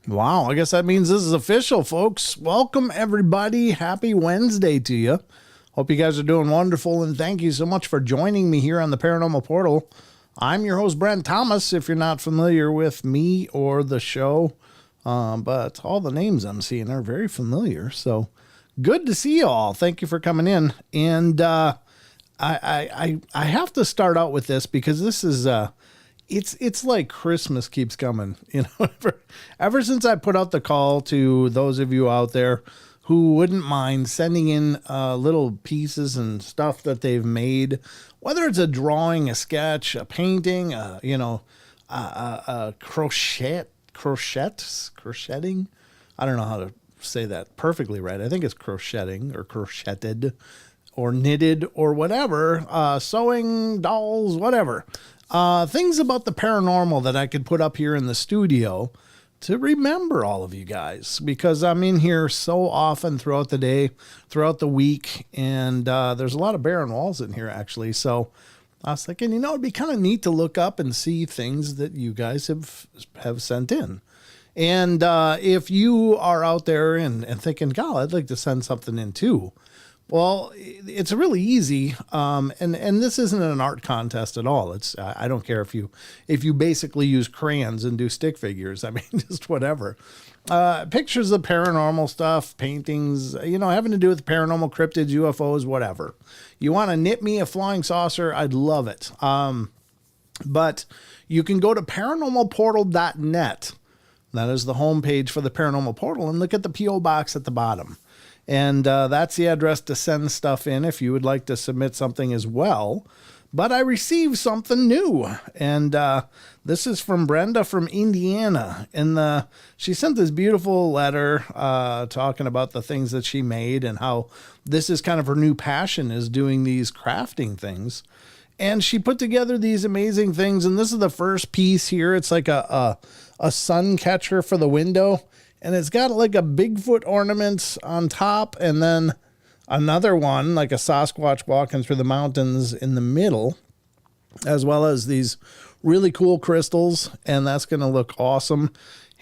Wow, I guess that means this is official, folks. Welcome, everybody. Happy Wednesday to you. Hope you guys are doing wonderful, and thank you so much for joining me here on the Paranormal Portal. I'm your host, Brent Thomas, if you're not familiar with me or the show, but all the names I'm seeing are very familiar, so good to see you all. Thank you for coming in, and I have to start out with this because this is... It's like Christmas keeps coming, you know, ever since I put out the call to those of you out there who wouldn't mind sending in little pieces and stuff that they've made, whether it's a drawing, a sketch, a painting, crocheting. I don't know how to say that perfectly right. I think it's crocheting or crocheted or knitted or whatever, sewing, dolls, whatever. Things about the paranormal that I could put up here in the studio to remember all of you guys, because I'm in here so often throughout the day, throughout the week, and there's a lot of barren walls in here, actually. So I was thinking, it'd be kind of neat to look up and see things that you guys have sent in. And if you are out there and thinking, God, I'd like to send something in too. Well, it's really easy, and this isn't an art contest at all. I don't care if you basically use crayons and do stick figures. I mean, just whatever. Pictures of paranormal stuff, paintings, having to do with paranormal cryptids, UFOs, whatever. You want to knit me a flying saucer? I'd love it. But you can go to paranormalportal.net. That is the homepage for the Paranormal Portal, and look at the P.O. box at the bottom. And that's the address to send stuff in if you would like to submit something as well. But I received something new, and this is from Brenda from Indiana. And she sent this beautiful letter talking about the things that she made and how this is kind of her new passion, is doing these crafting things. And she put together these amazing things, and this is the first piece here. It's like a sun catcher for the window. And it's got like a Bigfoot ornament on top, and then another one, like a Sasquatch walking through the mountains in the middle, as well as these really cool crystals. And that's going to look awesome.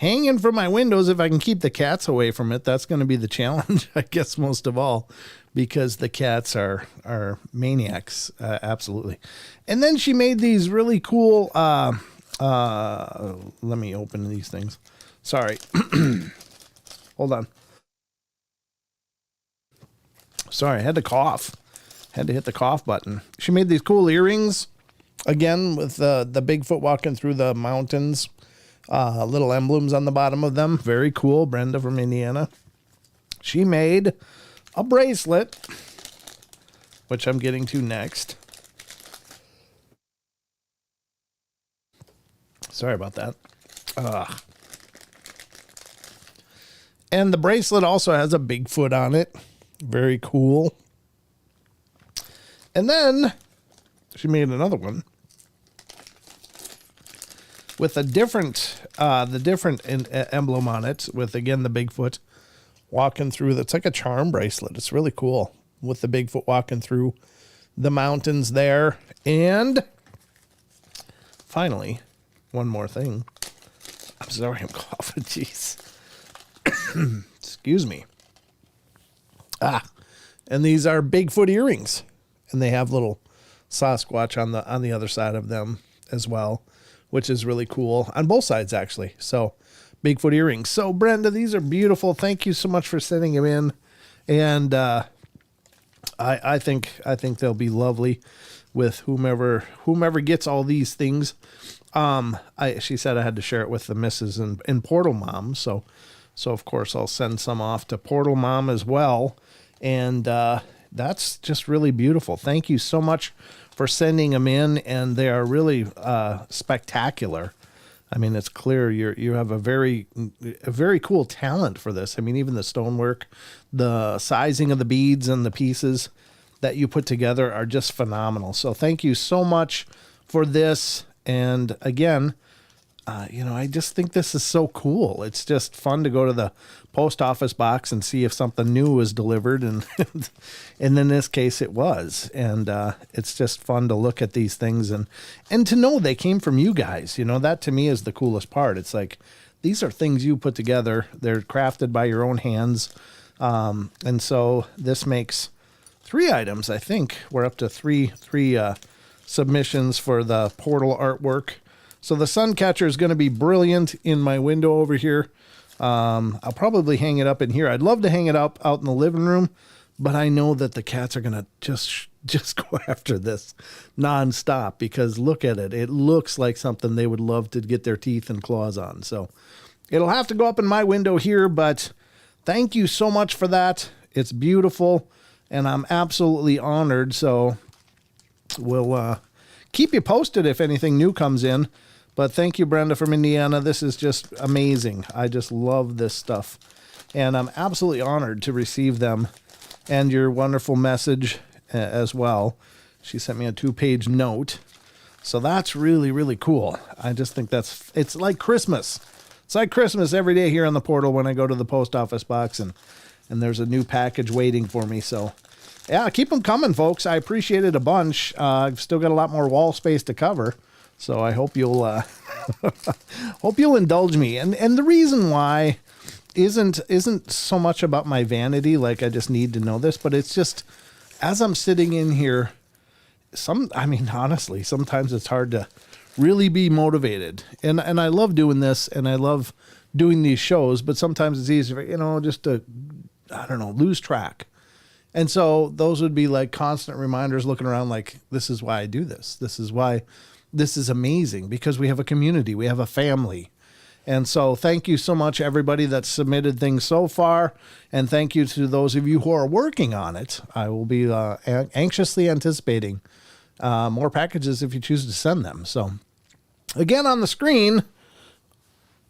hanging from my windows if I can keep the cats away from it. That's going to be the challenge, I guess, most of all, because the cats are maniacs. Absolutely. And then she made these really cool, let me open these things. Sorry. Hold on. Sorry, I had to cough. Had to hit the cough button. She made these cool earrings, again, with the Bigfoot walking through the mountains. Little emblems on the bottom of them. Very cool. Brenda from Indiana. She made a bracelet, which I'm getting to next. Sorry about that. And the bracelet also has a Bigfoot on it. Very cool. And then she made another one with a different, emblem on it, with, again, the Bigfoot walking through. It's like a charm bracelet. It's really cool, with the Bigfoot walking through the mountains there. And finally, one more thing. I'm sorry, I'm coughing. Jeez. Excuse me. And these are Bigfoot earrings, and they have little Sasquatch on the other side of them as well, which is really cool on both sides, actually. So Bigfoot earrings. So Brenda, these are beautiful. Thank you so much for sending them in. And I think they'll be lovely with whomever gets all these things. She said I had to share it with the missus and Portal Mom. So of course I'll send some off to Portal Mom as well. And that's just really beautiful. Thank you so much for sending them in, and they are really spectacular. I mean, it's clear you have a very cool talent for this. I mean, even the stonework, the sizing of the beads and the pieces that you put together are just phenomenal. So thank you so much for this. And again, I just think this is so cool. It's just fun to go to the post office box and see if something new was delivered. And in this case, it was. And it's just fun to look at these things and to know they came from you guys. That to me is the coolest part. It's like, these are things you put together. They're crafted by your own hands. And so this makes 3 items, I think. We're up to three submissions for the portal artwork. So the sun catcher is going to be brilliant in my window over here. I'll probably hang it up in here. I'd love to hang it up out in the living room, but I know that the cats are going to just go after this nonstop, because look at it. It looks like something they would love to get their teeth and claws on. So it'll have to go up in my window here, but thank you so much for that. It's beautiful, and I'm absolutely honored. So we'll keep you posted if anything new comes in. But thank you, Brenda from Indiana. This is just amazing. I just love this stuff. And I'm absolutely honored to receive them and your wonderful message as well. She sent me a 2-page note. So that's really, really cool. I just think it's like Christmas. It's like Christmas every day here on the portal when I go to the post office box and there's a new package waiting for me. So yeah, keep them coming, folks. I appreciate it a bunch. I've still got a lot more wall space to cover. So I hope you'll indulge me. And the reason why isn't so much about my vanity, like I just need to know this, but it's just, as I'm sitting in here, honestly, sometimes it's hard to really be motivated. And I love doing this, and I love doing these shows, but sometimes it's easier, just to, lose track. And so those would be like constant reminders, looking around like, this is why I do this. This is why this is amazing, because we have a community, we have a family. And so thank you so much, everybody that's submitted things so far. And thank you to those of you who are working on it. I will be anxiously anticipating more packages if you choose to send them. So again, on the screen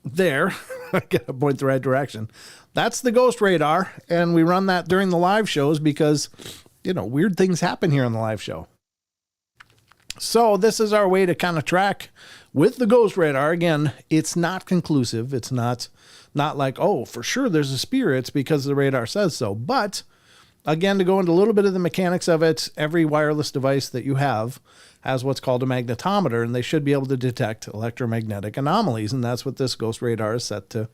there, I gotta point the right direction. That's the Ghost Radar. And we run that during the live shows because, weird things happen here on the live show. So this is our way to kind of track with the Ghost Radar. Again, it's not conclusive. It's not like, oh, for sure there's a spirit. It's because the radar says so. But Again, to go into a little bit of the mechanics of it, every wireless device that you have has what's called a magnetometer, and they should be able to detect electromagnetic anomalies. And that's what this ghost radar is set to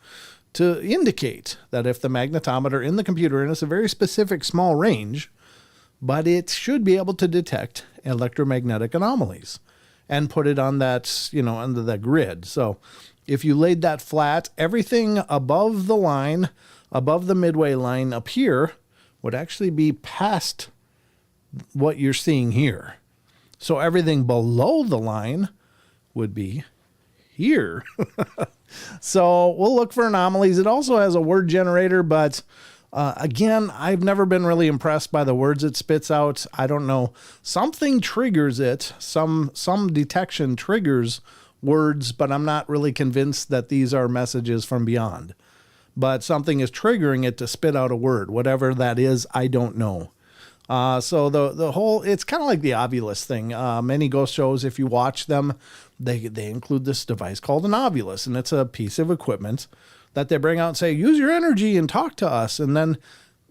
indicate, that if the magnetometer in the computer, and it's a very specific small range, but it should be able to detect electromagnetic anomalies and put it on that, under that grid. So if you laid that flat, everything above the line, above the midway line up here, would actually be past what you're seeing here. So everything below the line would be here. So we'll look for anomalies. It also has a word generator, but again, I've never been really impressed by the words it spits out. I don't know. Something triggers it. Some detection triggers words, but I'm not really convinced that these are messages from beyond. But something is triggering it to spit out a word. Whatever that is, I don't know. So the whole, it's kind of like the Ovilus thing. Many ghost shows, if you watch them, they include this device called an Ovilus, and it's a piece of equipment that they bring out and say, use your energy and talk to us. And then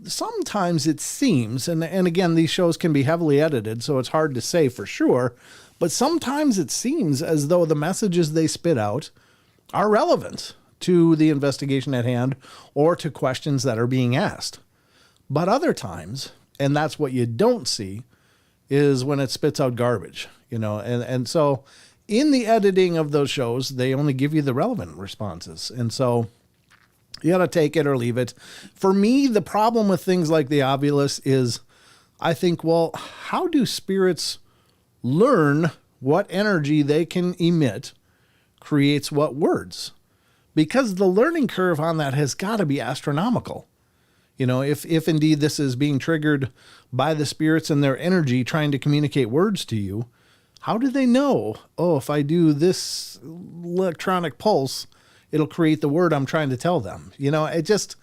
sometimes it seems, and again, these shows can be heavily edited, so it's hard to say for sure, but sometimes it seems as though the messages they spit out are relevant to the investigation at hand or to questions that are being asked. But other times, and that's what you don't see, is when it spits out garbage, and so in the editing of those shows, they only give you the relevant responses. And so you got to take it or leave it. For me, the problem with things like the Ovilus is I think, well, how do spirits learn what energy they can emit creates what words? Because the learning curve on that has got to be astronomical. If indeed this is being triggered by the spirits and their energy trying to communicate words to you, how do they know, if I do this electronic pulse, it'll create the word I'm trying to tell them? It just,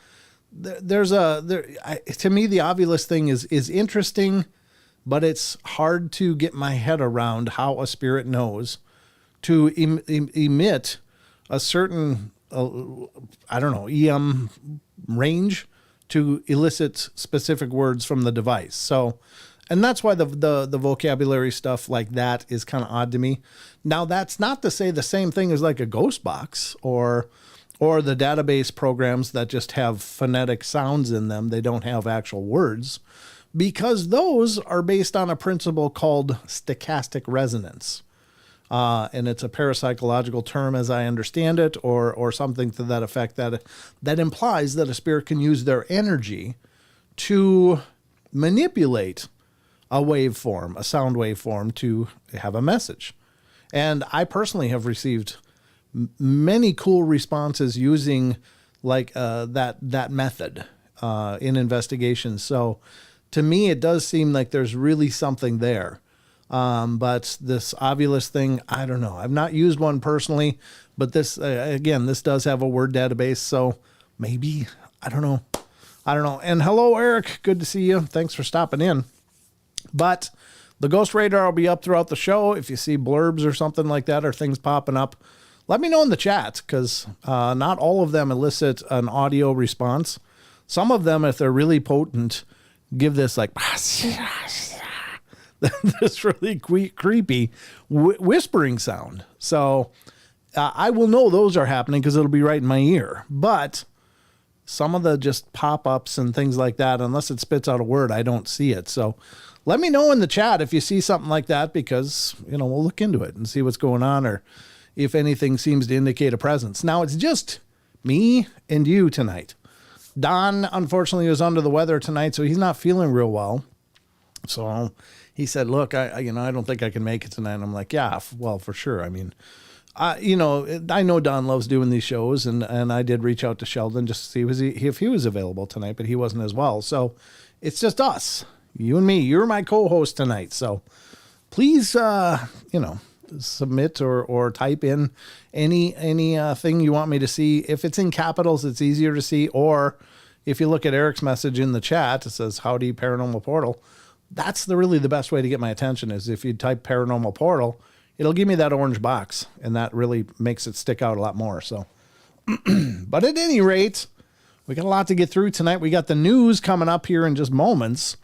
to me, the Ovilus thing is interesting, but it's hard to get my head around how a spirit knows to emit a certain, EM range to elicit specific words from the device. So, and that's why the vocabulary stuff like that is kind of odd to me. Now, that's not to say the same thing as like a ghost box or the database programs that just have phonetic sounds in them. They don't have actual words, because those are based on a principle called stochastic resonance. And it's a parapsychological term, as I understand it, or something to that effect, that implies that a spirit can use their energy to manipulate a waveform, a sound waveform, to have a message. And I personally have received many cool responses using that method in investigations. So to me, it does seem like there's really something there. But this Ovilus thing, I don't know. I've not used one personally, but this, again, this does have a word database. So maybe, I don't know. And hello, Eric. Good to see you. Thanks for stopping in. But the Ghost Radar will be up throughout the show. If you see blurbs or something like that, or things popping up, let me know in the chat, because not all of them elicit an audio response. Some of them, if they're really potent, give this like this really creepy whispering sound. So I will know those are happening because it'll be right in my ear. But some of the just pop-ups and things like that, unless it spits out a word, I don't see it. So let me know in the chat if you see something like that, because, we'll look into it and see what's going on, or if anything seems to indicate a presence. Now, it's just me and you tonight. Don, unfortunately, was under the weather tonight, so he's not feeling real well. So he said, look, I don't think I can make it tonight. And I'm like, yeah, well, for sure. I mean, I know Don loves doing these shows, and I did reach out to Sheldon just to see if he was available tonight, but he wasn't as well. So it's just us, you and me. You're my co-host tonight. So please, submit or type in any thing you want me to see. If it's in capitals, it's easier to see. Or if you look at Eric's message in the chat, it says, howdy, Paranormal Portal. That's really the best way to get my attention, is if you type Paranormal Portal, it'll give me that orange box, and that really makes it stick out a lot more. So, but at any rate, We got a lot to get through tonight. We got the news coming up here in just moments.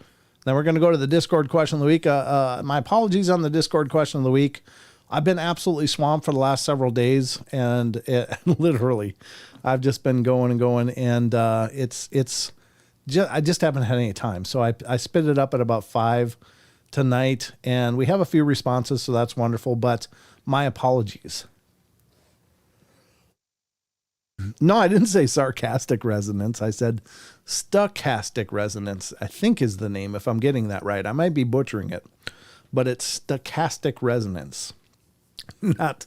Then we're going to go to the Discord question of the week. My apologies on the Discord question of the week. I've been absolutely swamped for the last several days, and literally, I've just been going and going, and I just haven't had any time. So I spit it up at about 5 tonight, and we have a few responses, so that's wonderful. But my apologies. No, I didn't say sarcastic resonance. I said stochastic resonance, I think is the name, if I'm getting that right. I might be butchering it, but it's stochastic resonance, not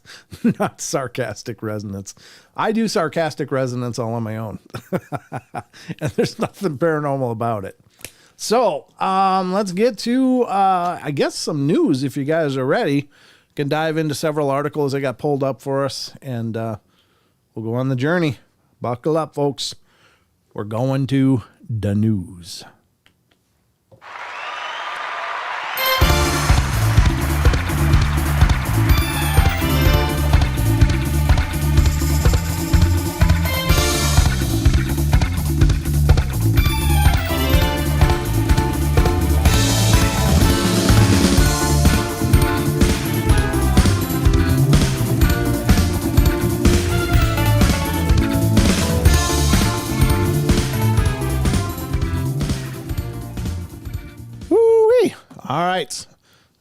sarcastic resonance. I do sarcastic resonance all on my own, and there's nothing paranormal about it. So let's get to, I guess, some news. If you guys are ready, can dive into several articles I got pulled up for us, and we'll go on the journey. Buckle up, folks. We're going to the news. All right.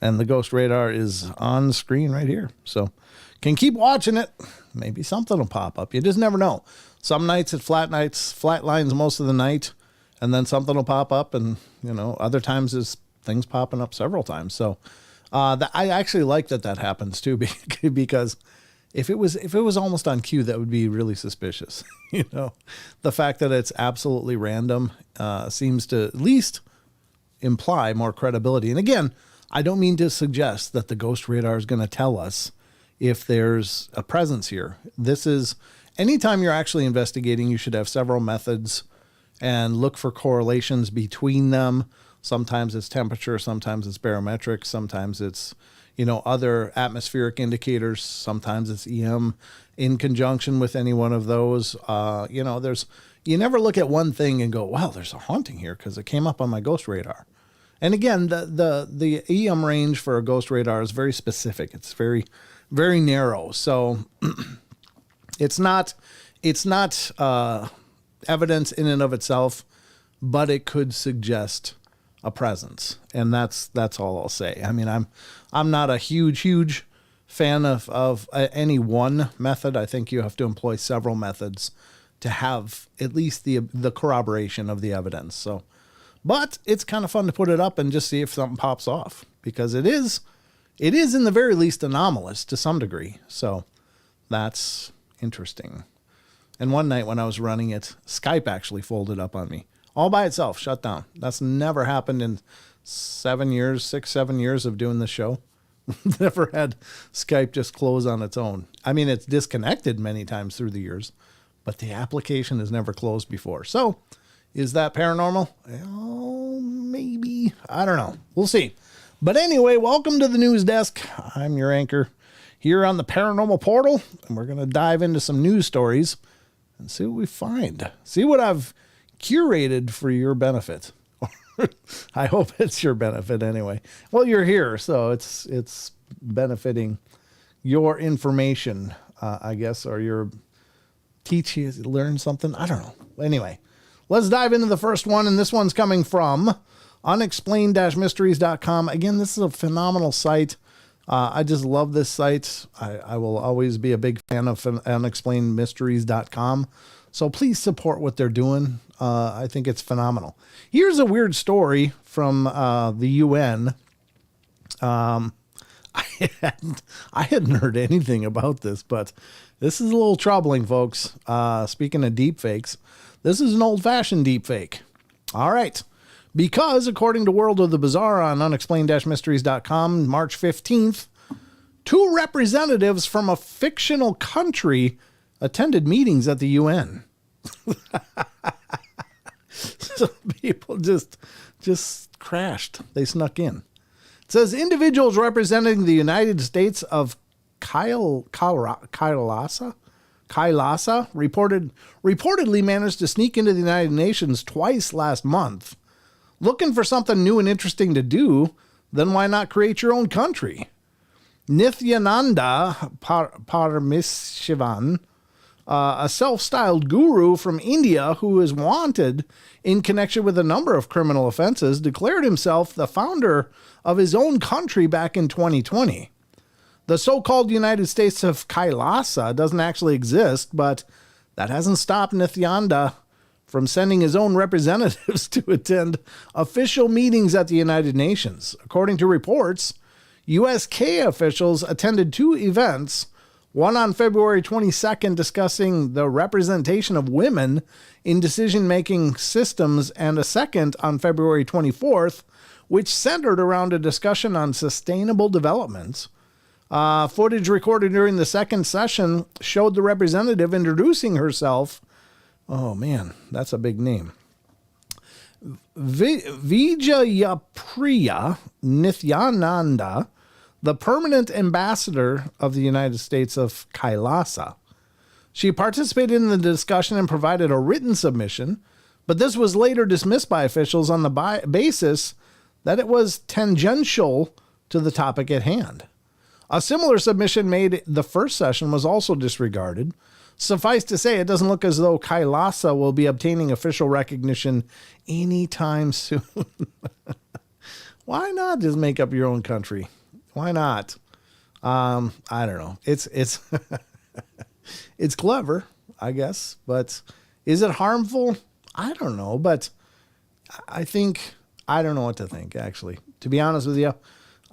And the ghost radar is on the screen right here. So can keep watching it. Maybe something will pop up. You just never know. Some nights it flat lines most of the night, and then something will pop up, and other times there's things popping up several times. So I actually like that happens too, because if it was almost on cue, that would be really suspicious. The fact that it's absolutely random seems to at least imply more credibility. And again, I don't mean to suggest that the ghost radar is going to tell us if there's a presence here. This is, anytime you're actually investigating, you should have several methods and look for correlations between them. Sometimes it's temperature, sometimes it's barometric, sometimes it's, other atmospheric indicators, sometimes it's EM in conjunction with any one of those. You never look at one thing and go, wow, there's a haunting here because it came up on my ghost radar. And again, the EM range for a ghost radar is very specific. It's very, very narrow. So it's not evidence in and of itself, but it could suggest a presence. And that's all I'll say. I mean, I'm not a huge fan of any one method. I think you have to employ several methods to have at least the corroboration of the evidence. So, but it's kind of fun to put it up and just see if something pops off, because it is in the very least anomalous to some degree. So that's interesting. And one night when I was running it, Skype actually folded up on me all by itself, shut down. That's never happened in 7 years of doing this show. Never had Skype just close on its own. I mean, it's disconnected many times through the years, but the application has never closed before. So is that paranormal? Well, maybe. I don't know. We'll see. But anyway, welcome to the news desk. I'm your anchor here on the Paranormal Portal, and we're going to dive into some news stories and see what we find. See what I've curated for your benefit. I hope it's your benefit anyway. Well, you're here, so it's benefiting your information, I guess, or your learn something. I don't know. Anyway, let's dive into the first one, and this one's coming from unexplained-mysteries.com. Again, this is a phenomenal site. I just love this site. I will always be a big fan of unexplainedmysteries.com. So please support what they're doing. I think it's phenomenal. Here's a weird story from the UN. I hadn't heard anything about this, but this is a little troubling, folks. Speaking of deep fakes, this is an old-fashioned deep fake. All right. Because, according to World of the Bizarre on unexplained-mysteries.com, March 15th, 2 representatives from a fictional country attended meetings at the UN. So people just crashed. They snuck in. It says individuals representing the United States of Kailasa Kailasa reportedly managed to sneak into the United Nations twice last month. Looking for something new and interesting to do, then why not create your own country? Nithyananda Parameshivan, a self-styled guru from India who is wanted in connection with a number of criminal offenses, declared himself the founder of his own country back in 2020. The so-called United States of Kailasa doesn't actually exist, but that hasn't stopped Nithyananda from sending his own representatives to attend official meetings at the United Nations. According to reports, USK officials attended 2 events, one on February 22nd discussing the representation of women in decision-making systems, and a second on February 24th, which centered around a discussion on sustainable development. Footage recorded during the second session showed the representative introducing herself. Oh man, that's a big name. Vijayapriya Nithyananda, the permanent ambassador of the United States of Kailasa. She participated in the discussion and provided a written submission, but this was later dismissed by officials on the basis that it was tangential to the topic at hand. A similar submission made the first session was also disregarded. Suffice to say, it doesn't look as though Kailasa will be obtaining official recognition anytime soon. Why not just make up your own country? Why not? I don't know. It's it's clever, I guess, but is it harmful? I don't know, but I don't know what to think, actually. To be honest with you,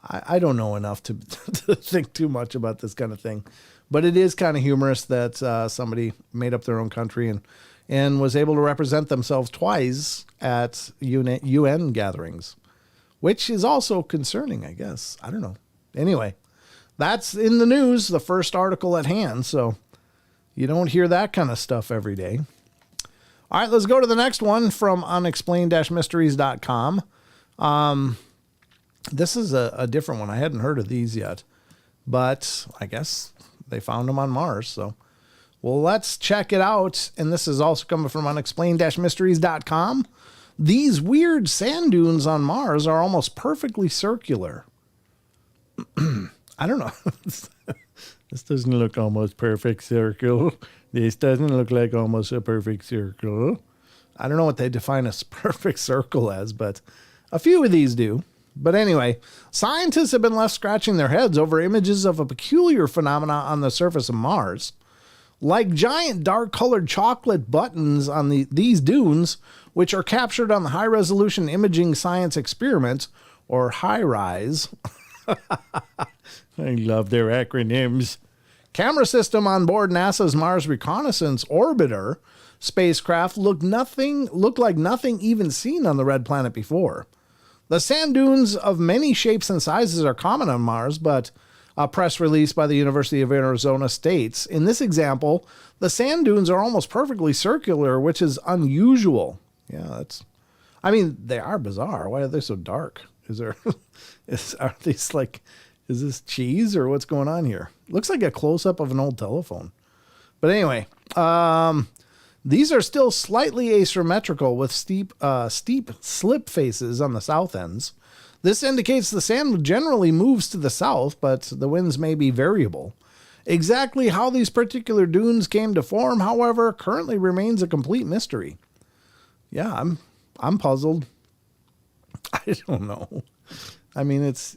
I don't know enough to think too much about this kind of thing. But it is kind of humorous that somebody made up their own country and was able to represent themselves twice at UN gatherings, which is also concerning, I guess. I don't know. Anyway, that's in the news, the first article at hand. So you don't hear that kind of stuff every day. All right, let's go to the next one from unexplained-mysteries.com. This is a different one. I hadn't heard of these yet, but I guess they found them on Mars. So, well, let's check it out. And this is also coming from unexplained-mysteries.com. These weird sand dunes on Mars are almost perfectly circular. I don't know. This doesn't look almost perfect circle. This doesn't look like almost a perfect circle. I don't know what they define a perfect circle as, but a few of these do. But anyway, scientists have been left scratching their heads over images of a peculiar phenomena on the surface of Mars. Like giant dark-colored chocolate buttons on these dunes, which are captured on the High-Resolution Imaging Science Experiment, or HiRISE. I love their acronyms. Camera system on board NASA's Mars Reconnaissance Orbiter spacecraft looked like nothing even seen on the red planet before. The sand dunes of many shapes and sizes are common on Mars, but a press release by the University of Arizona states, in this example, the sand dunes are almost perfectly circular, which is unusual. Yeah, they are bizarre. Why are they so dark? Is this cheese or what's going on here? Looks like a close-up of an old telephone. But anyway, these are still slightly asymmetrical with steep slip faces on the south ends. This indicates the sand generally moves to the south, but the winds may be variable. Exactly how these particular dunes came to form, however, currently remains a complete mystery. Yeah, I'm puzzled. I don't know. I mean, it's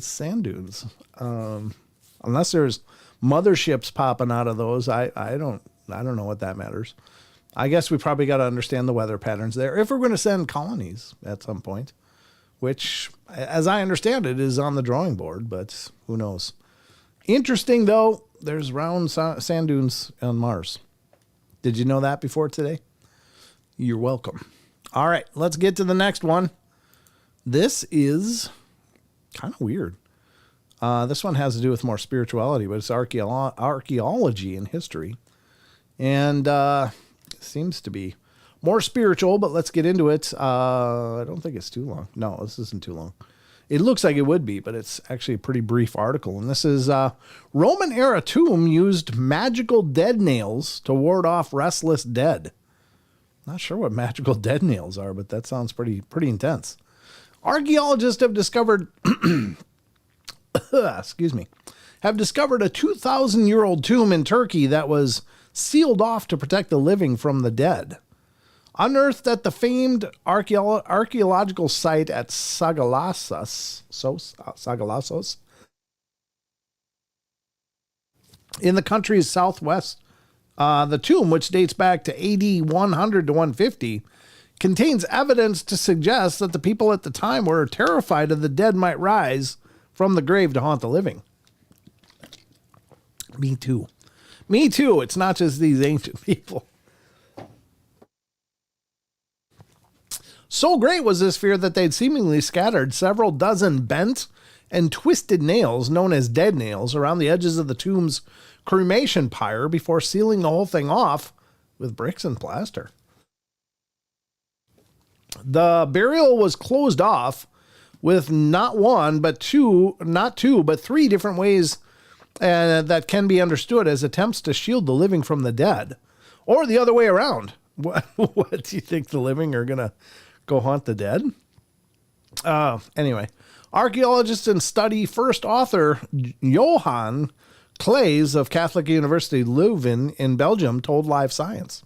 sand dunes. Unless there's motherships popping out of those, I don't know what that matters. I guess we probably got to understand the weather patterns there if we're going to send colonies at some point, which, as I understand it, is on the drawing board, but who knows. Interesting, though, there's round sand dunes on Mars. Did you know that before today? You're welcome. All right, let's get to the next one. This is kind of weird. This one has to do with more spirituality, but it's archaeology and history. And seems to be more spiritual, but let's get into it. I don't think it's too long. No, this isn't too long. It looks like it would be, but it's actually a pretty brief article. And this is Roman-era tomb used magical dead nails to ward off restless dead. Not sure what magical dead nails are, but that sounds pretty intense. Archaeologists have discovered, excuse me, have discovered a 2,000-year-old tomb in Turkey that was sealed off to protect the living from the dead. Unearthed at the famed archaeological site at Sagalassos in the country's southwest, the tomb, which dates back to AD 100 to 150, contains evidence to suggest that the people at the time were terrified of the dead might rise from the grave to haunt the living. Me too. Me too. It's not just these ancient people. So great was this fear that they'd seemingly scattered several dozen bent and twisted nails, known as dead nails, around the edges of the tomb's cremation pyre before sealing the whole thing off with bricks and plaster. The burial was closed off with not three different ways that can be understood as attempts to shield the living from the dead, or the other way around. What do you think, the living are going to go haunt the dead? Anyway, archaeologist and study first author Johan Claes of Catholic University Leuven in Belgium told Live Science.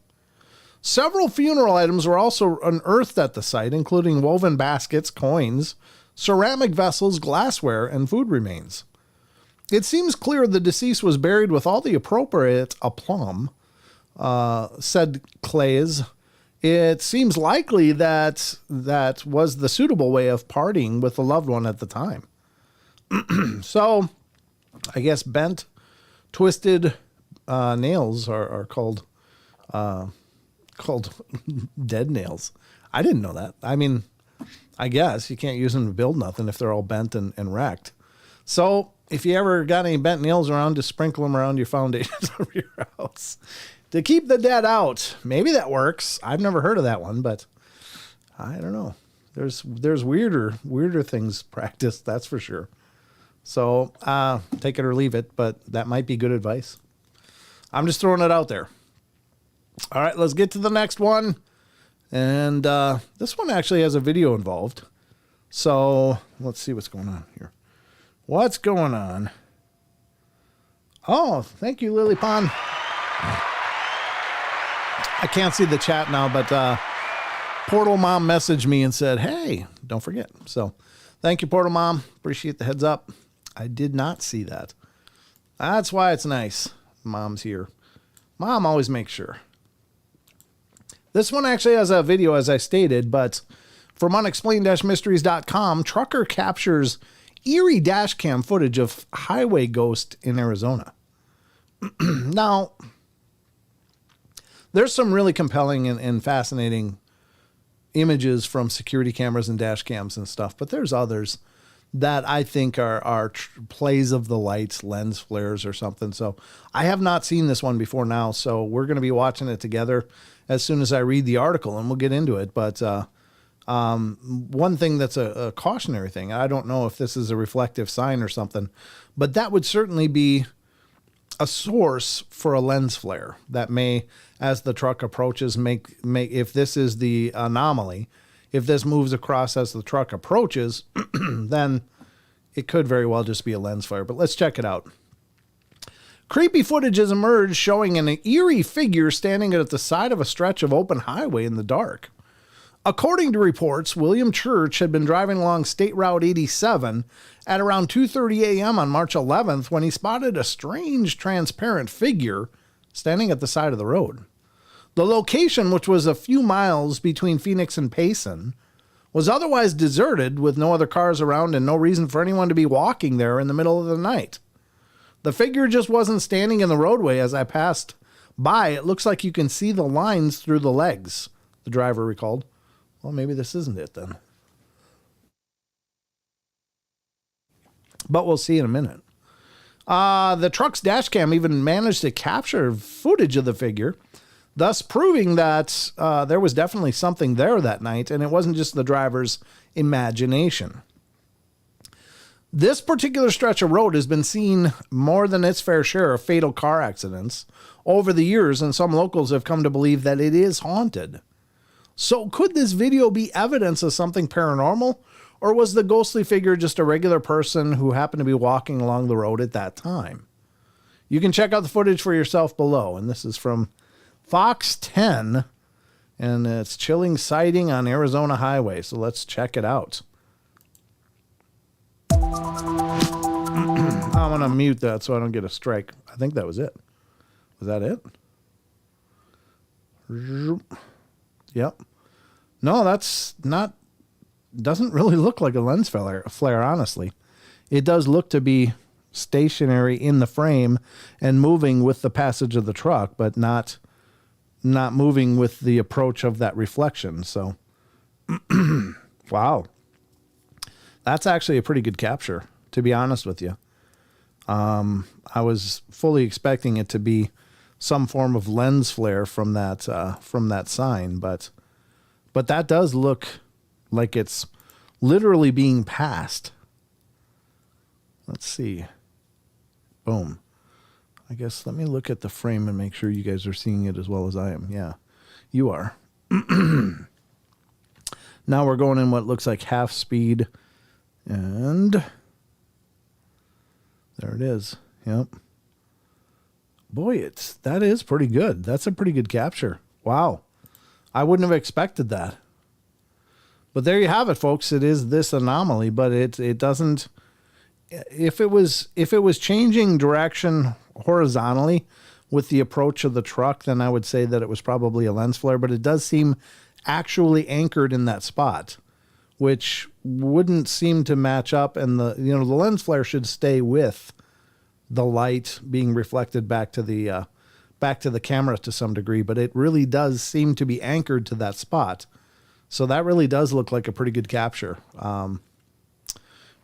Several funeral items were also unearthed at the site, including woven baskets, coins, ceramic vessels, glassware, and food remains. It seems clear the deceased was buried with all the appropriate aplomb, said Claes. It seems likely that was the suitable way of parting with a loved one at the time. So, I guess bent, twisted nails are called dead nails. I didn't know that. I mean, I guess you can't use them to build nothing if they're all bent and wrecked. So, if you ever got any bent nails around, just sprinkle them around your foundations of your house to keep the dead out. Maybe that works. I've never heard of that one, but I don't know. There's weirder things practiced, that's for sure. So take it or leave it, but that might be good advice. I'm just throwing it out there. All right, let's get to the next one. And this one actually has a video involved. So let's see what's going on here. What's going on? Oh, thank you, Lily Pond. I can't see the chat now, but Portal Mom messaged me and said, hey, don't forget. So thank you, Portal Mom. Appreciate the heads up. I did not see that. That's why it's nice. Mom's here. Mom always makes sure. This one actually has a video, as I stated, but from unexplained-mysteries.com, trucker captures eerie dash cam footage of highway ghost in Arizona. Now, there's some really compelling and fascinating images from security cameras and dash cams and stuff, but there's others that I think are plays of the lights, lens flares or something. So I have not seen this one before now, so we're going to be watching it together as soon as I read the article, and we'll get into it. But one thing that's a cautionary thing, I don't know if this is a reflective sign or something, but that would certainly be a source for a lens flare that may, as the truck approaches, make if this is the anomaly, if this moves across as the truck approaches, then it could very well just be a lens flare. But let's check it out. Creepy footage has emerged showing an eerie figure standing at the side of a stretch of open highway in the dark. According to reports, William Church had been driving along State Route 87 at around 2:30 a.m. on March 11th when he spotted a strange transparent figure standing at the side of the road. The location, which was a few miles between Phoenix and Payson, was otherwise deserted with no other cars around and no reason for anyone to be walking there in the middle of the night. The figure just wasn't standing in the roadway as I passed by. It looks like you can see the lines through the legs, the driver recalled. Well, maybe this isn't it then. But we'll see in a minute. The truck's dash cam even managed to capture footage of the figure, thus proving that there was definitely something there that night, and it wasn't just the driver's imagination. This particular stretch of road has been seen more than its fair share of fatal car accidents over the years, and some locals have come to believe that it is haunted. So could this video be evidence of something paranormal, or was the ghostly figure just a regular person who happened to be walking along the road at that time? You can check out the footage for yourself below, and this is from Fox 10, and it's chilling sighting on Arizona highway, so let's check it out. I'm going to mute that so I don't get a strike. I think that was it. Was that it? Yep. No, that's not, doesn't really look like a lens flare, honestly. It does look to be stationary in the frame and moving with the passage of the truck, but not moving with the approach of that reflection. So, wow. That's actually a pretty good capture, to be honest with you. I was fully expecting it to be some form of lens flare from that sign, but that does look like it's literally being passed. Let's see. Boom. I guess let me look at the frame and make sure you guys are seeing it as well as I am. Yeah, you are. Now we're going in what looks like half speed. And there it is. Yep. Boy, that is pretty good. That's a pretty good capture. Wow. I wouldn't have expected that. But there you have it, folks. It is this anomaly, but it doesn't, if it was changing direction horizontally with the approach of the truck, then I would say that it was probably a lens flare, but it does seem actually anchored in that spot, which wouldn't seem to match up. And the lens flare should stay with the light being reflected back to the camera to some degree, but it really does seem to be anchored to that spot. So that really does look like a pretty good capture.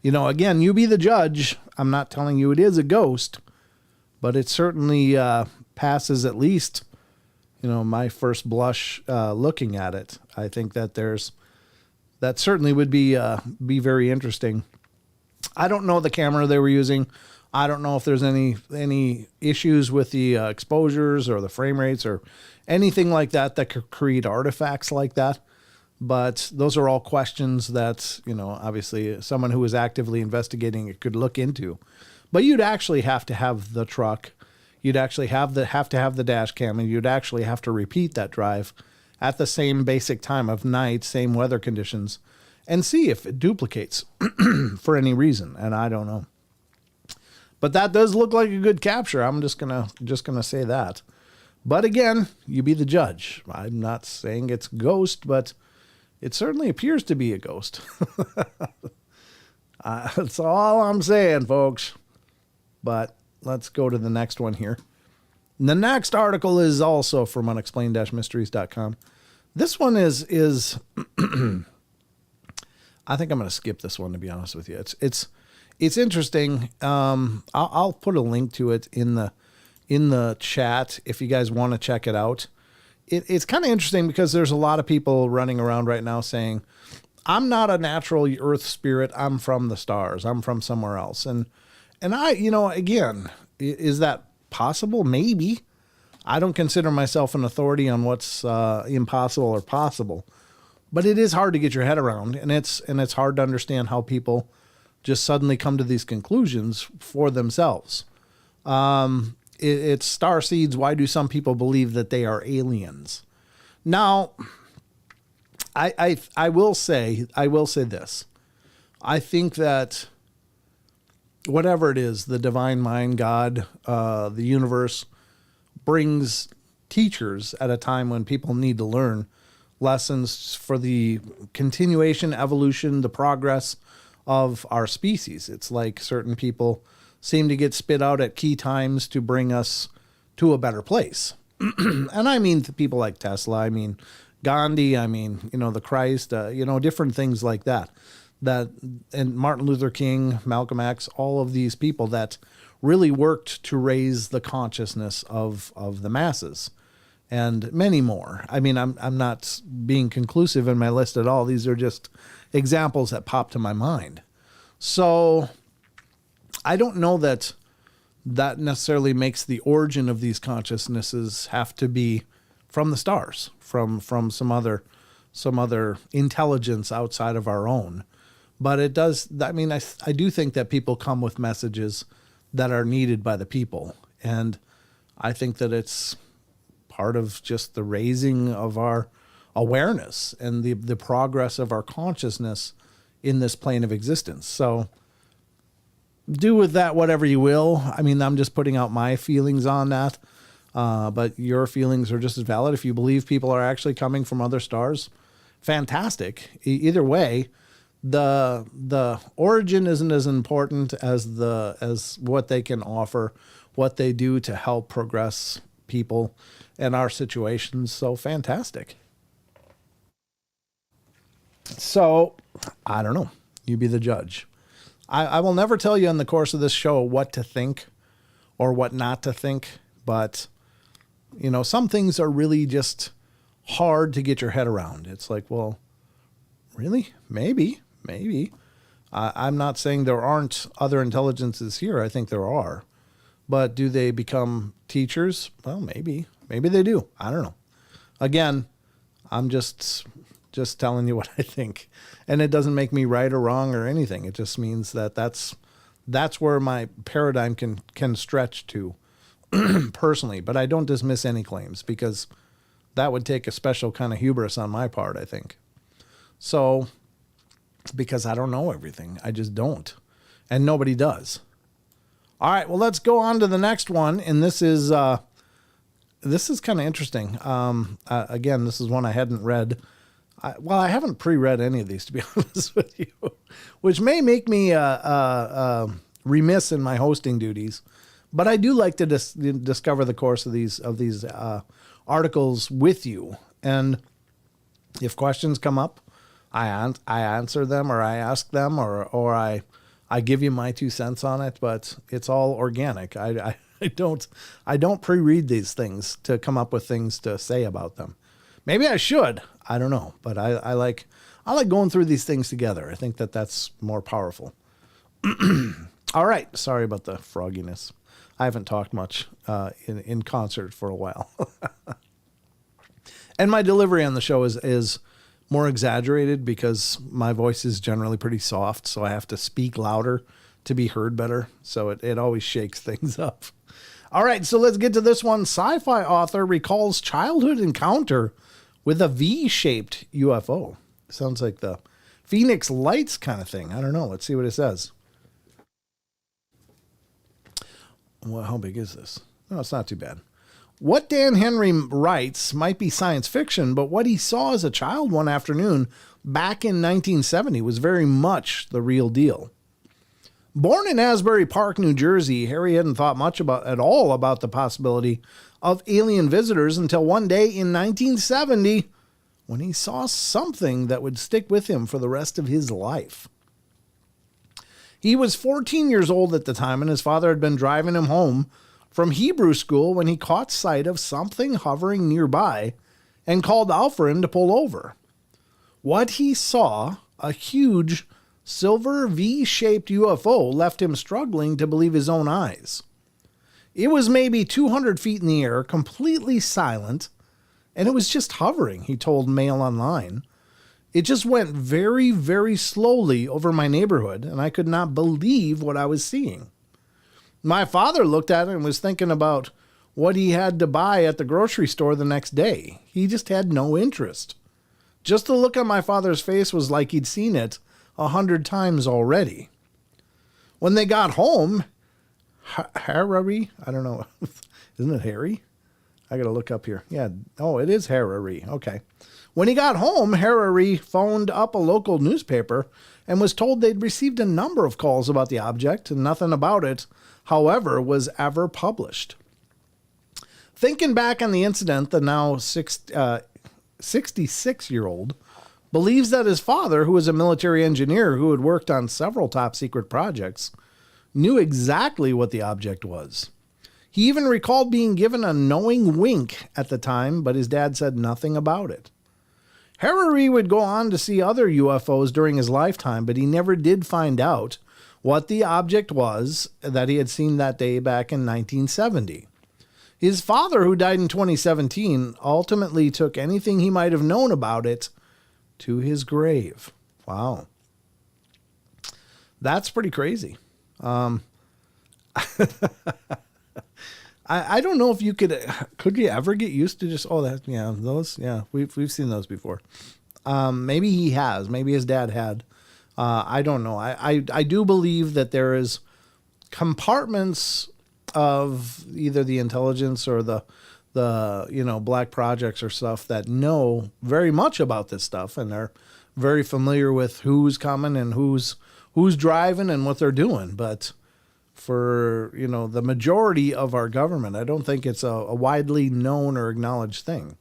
Again, you be the judge. I'm not telling you it is a ghost, but it certainly passes at least, my first blush looking at it. I think that that certainly would be very interesting. I don't know the camera they were using. I don't know if there's any issues with the exposures or the frame rates or anything like that could create artifacts like that. But those are all questions that, obviously someone who is actively investigating it could look into. But you'd actually have to have the truck. You'd actually have to have the dash cam, and you'd actually have to repeat that drive at the same basic time of night, same weather conditions, and see if it duplicates for any reason. And I don't know. But that does look like a good capture. I'm just gonna say that. But again, you be the judge. I'm not saying it's a ghost, but it certainly appears to be a ghost. That's all I'm saying, folks. But let's go to the next one here. The next article is also from unexplained-mysteries.com. This one is I think I'm going to skip this one, to be honest with you. It's interesting. I'll put a link to it in the chat if you guys want to check it out. It's kind of interesting because there's a lot of people running around right now saying, I'm not a natural earth spirit. I'm from the stars. I'm from somewhere else. And I, again, is that possible? Maybe. I don't consider myself an authority on what's impossible or possible, but it is hard to get your head around, and it's hard to understand how people just suddenly come to these conclusions for themselves. It's star seeds. Why do some people believe that they are aliens? Now, I will say this. I think that whatever it is, the divine mind, God, the universe, brings teachers at a time when people need to learn lessons for the continuation, evolution, the progress of our species. It's like certain people seem to get spit out at key times to bring us to a better place. And I mean people like Tesla, I mean Gandhi, I mean, the Christ, different things like that. And Martin Luther King, Malcolm X, all of these people that really worked to raise the consciousness of the masses, and many more. I mean, I'm not being conclusive in my list at all. These are just examples that pop to my mind. So I don't know that necessarily makes the origin of these consciousnesses have to be from the stars, from some other intelligence outside of our own. But it does, I mean, I do think that people come with messages that are needed by the people. And I think that it's part of just the raising of our awareness and the progress of our consciousness in this plane of existence. So do with that whatever you will. I mean, I'm just putting out my feelings on that. But your feelings are just as valid. If you believe people are actually coming from other stars, fantastic. Either way, the origin isn't as important as what they can offer, what they do to help progress people and our situations. So fantastic. So I don't know. You be the judge. I will never tell you in the course of this show what to think or what not to think, but you know, some things are really just hard to get your head around. It's like, well, really? Maybe. I'm not saying there aren't other intelligences here. I think there are. But do they become teachers? Well, maybe. Maybe they do. I don't know. Again, I'm just telling you what I think. And it doesn't make me right or wrong or anything. It just means that that's where my paradigm can stretch to personally. But I don't dismiss any claims because that would take a special kind of hubris on my part, I think. So, because I don't know everything. I just don't. And nobody does. All right, well, let's go on to the next one. And this is kind of interesting. Again, this is one I hadn't read. I haven't pre-read any of these, to be honest with you, which may make me remiss in my hosting duties. But I do like to discover the course of these articles with you. And if questions come up, I answer them, or I ask them, or I give you my 2 cents on it. But it's all organic. I don't pre-read these things to come up with things to say about them. Maybe I should. I don't know. But I like going through these things together. I think that's more powerful. All right. Sorry about the frogginess. I haven't talked much in concert for a while. And my delivery on the show is more exaggerated because my voice is generally pretty soft, so I have to speak louder to be heard better. So it always shakes things up. All right, so let's get to this one. Sci-fi author recalls childhood encounter with a V-shaped UFO. Sounds like the Phoenix Lights kind of thing. I don't know. Let's see what it says. Well, how big is this? No, it's not too bad. What Dan Henry writes might be science fiction, but what he saw as a child one afternoon back in 1970 was very much the real deal. Born in Asbury Park, New Jersey, Harry hadn't thought much at all about the possibility of alien visitors until one day in 1970 when he saw something that would stick with him for the rest of his life. He was 14 years old at the time, and his father had been driving him home from Hebrew school when he caught sight of something hovering nearby and called out for him to pull over. What he saw, a huge silver V-shaped UFO, left him struggling to believe his own eyes. It was maybe 200 feet in the air, completely silent, and it was just hovering, he told Mail Online. It just went very, very slowly over my neighborhood, and I could not believe what I was seeing. My father looked at it and was thinking about what he had to buy at the grocery store the next day. He just had no interest. Just the look on my father's face was like he'd seen it 100 times already. When they got home, Harari, I don't know, isn't it Harry? I got to look up here. Yeah, oh, it is Harari. Okay. When he got home, Harari phoned up a local newspaper and was told they'd received a number of calls about the object, and nothing about it, however, was ever published. Thinking back on the incident, the now 66-year-old believes that his father, who was a military engineer who had worked on several top-secret projects, knew exactly what the object was. He even recalled being given a knowing wink at the time, but his dad said nothing about it. Harari would go on to see other UFOs during his lifetime, but he never did find out what the object was that he had seen that day back in 1970. His father, who died in 2017, ultimately took anything he might have known about it to his grave. Wow. That's pretty crazy. I don't know if you could you ever get used to just, we've seen those before. Maybe he has, maybe his dad had. I don't know. I do believe that there is compartments of either the intelligence or the black projects or stuff that know very much about this stuff, and they're very familiar with who's coming and who's driving and what they're doing. But for, the majority of our government, I don't think it's a widely known or acknowledged thing.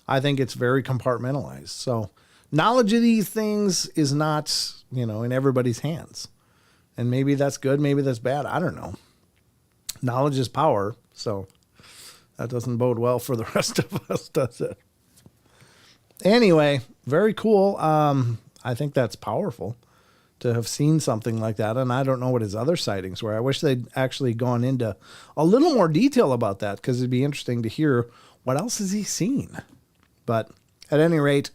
I think it's very compartmentalized. So knowledge of these things is not, in everybody's hands. And maybe that's good, maybe that's bad. I don't know. Knowledge is power. So that doesn't bode well for the rest of us, does it? Anyway, very cool. I think that's powerful to have seen something like that. And I don't know what his other sightings were. I wish they'd actually gone into a little more detail about that, because it'd be interesting to hear what else has he seen. But at any rate,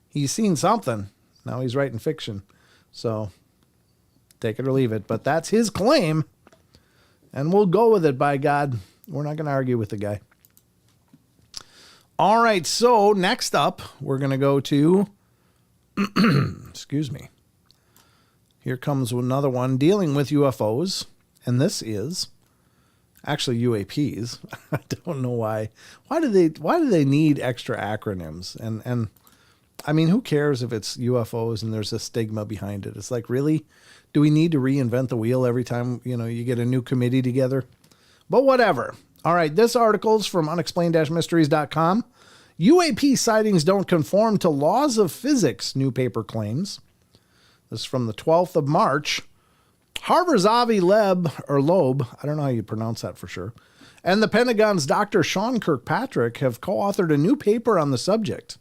he's seen something. Now he's writing fiction. So take it or leave it. But that's his claim. And we'll go with it, by God. We're not going to argue with the guy. All right. So next up, we're going to go to, excuse me. Here comes another one dealing with UFOs. And this is actually UAPs. I don't know why. Why do they need extra acronyms? And I mean, who cares if it's UFOs and there's a stigma behind it? It's like, really? Do we need to reinvent the wheel every time, you get a new committee together? But whatever. All right, this article is from unexplained-mysteries.com. UAP sightings don't conform to laws of physics, new paper claims. This is from the 12th of March. Harvard's Avi Loeb, I don't know how you pronounce that for sure, and the Pentagon's Dr. Sean Kirkpatrick have co-authored a new paper on the subject.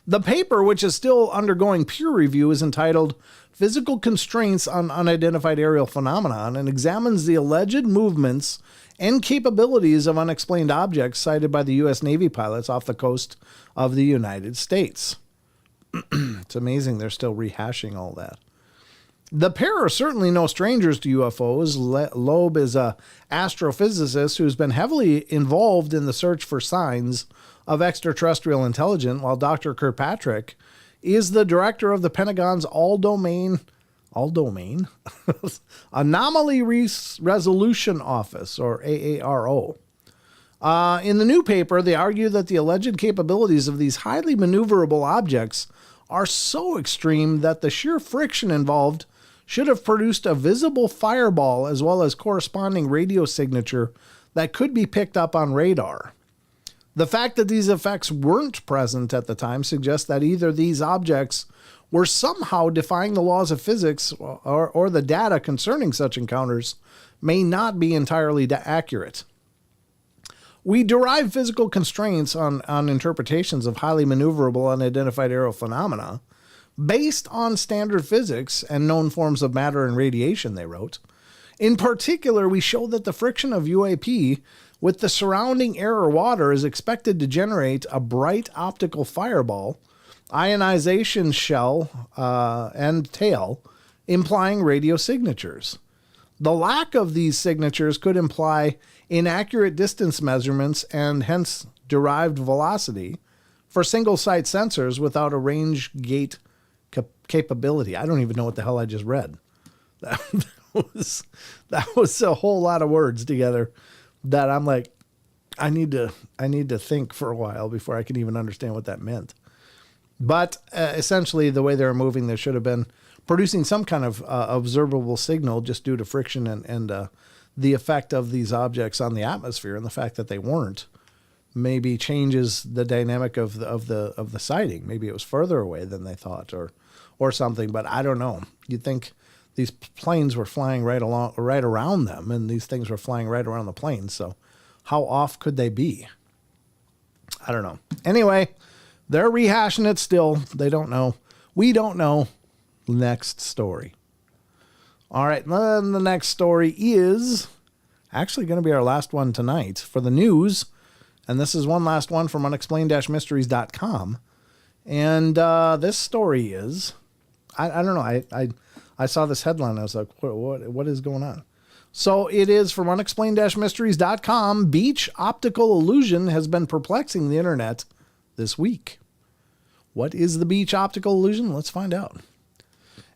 The paper, which is still undergoing peer review, is entitled Physical Constraints on Unidentified Aerial Phenomenon, and examines the alleged movements and capabilities of unexplained objects cited by the U.S. Navy pilots off the coast of the United States. It's amazing they're still rehashing all that. The pair are certainly no strangers to UFOs. Loeb is an astrophysicist who's been heavily involved in the search for signs of extraterrestrial intelligence, while Dr. Kirkpatrick is the director of the Pentagon's All-Domain Anomaly Resolution Office, or AARO. In the new paper, they argue that the alleged capabilities of these highly maneuverable objects are so extreme that the sheer friction involved should have produced a visible fireball as well as corresponding radio signature that could be picked up on radar. The fact that these effects weren't present at the time suggests that either these objects were somehow defying the laws of physics, or the data concerning such encounters may not be entirely accurate. We derive physical constraints on interpretations of highly maneuverable unidentified aerial phenomena based on standard physics and known forms of matter and radiation, they wrote. In particular, we show that the friction of UAP with the surrounding air or water is expected to generate a bright optical fireball, ionization shell, and tail, implying radio signatures. The lack of these signatures could imply inaccurate distance measurements and hence derived velocity for single-site sensors without a range gate capability. I don't even know what the hell I just read. That was a whole lot of words together that I'm like, I need to think for a while before I can even understand what that meant. But essentially, the way they were moving, they should have been producing some kind of observable signal just due to friction and the effect of these objects on the atmosphere, and the fact that they weren't maybe changes the dynamic of the sighting. Maybe it was further away than they thought, or something. But I don't know. You'd think these planes were flying right around them, and these things were flying right around the planes. So how off could they be? I don't know. Anyway, they're rehashing it still. They don't know. We don't know. Next story. All right, then the next story is actually going to be our last one tonight for the news. And this is one last one from unexplained-mysteries.com. And this story is, I don't know, I saw this headline. I was like, what is going on? So it is from unexplained-mysteries.com. Beach optical illusion has been perplexing the internet this week. What is the beach optical illusion? Let's find out.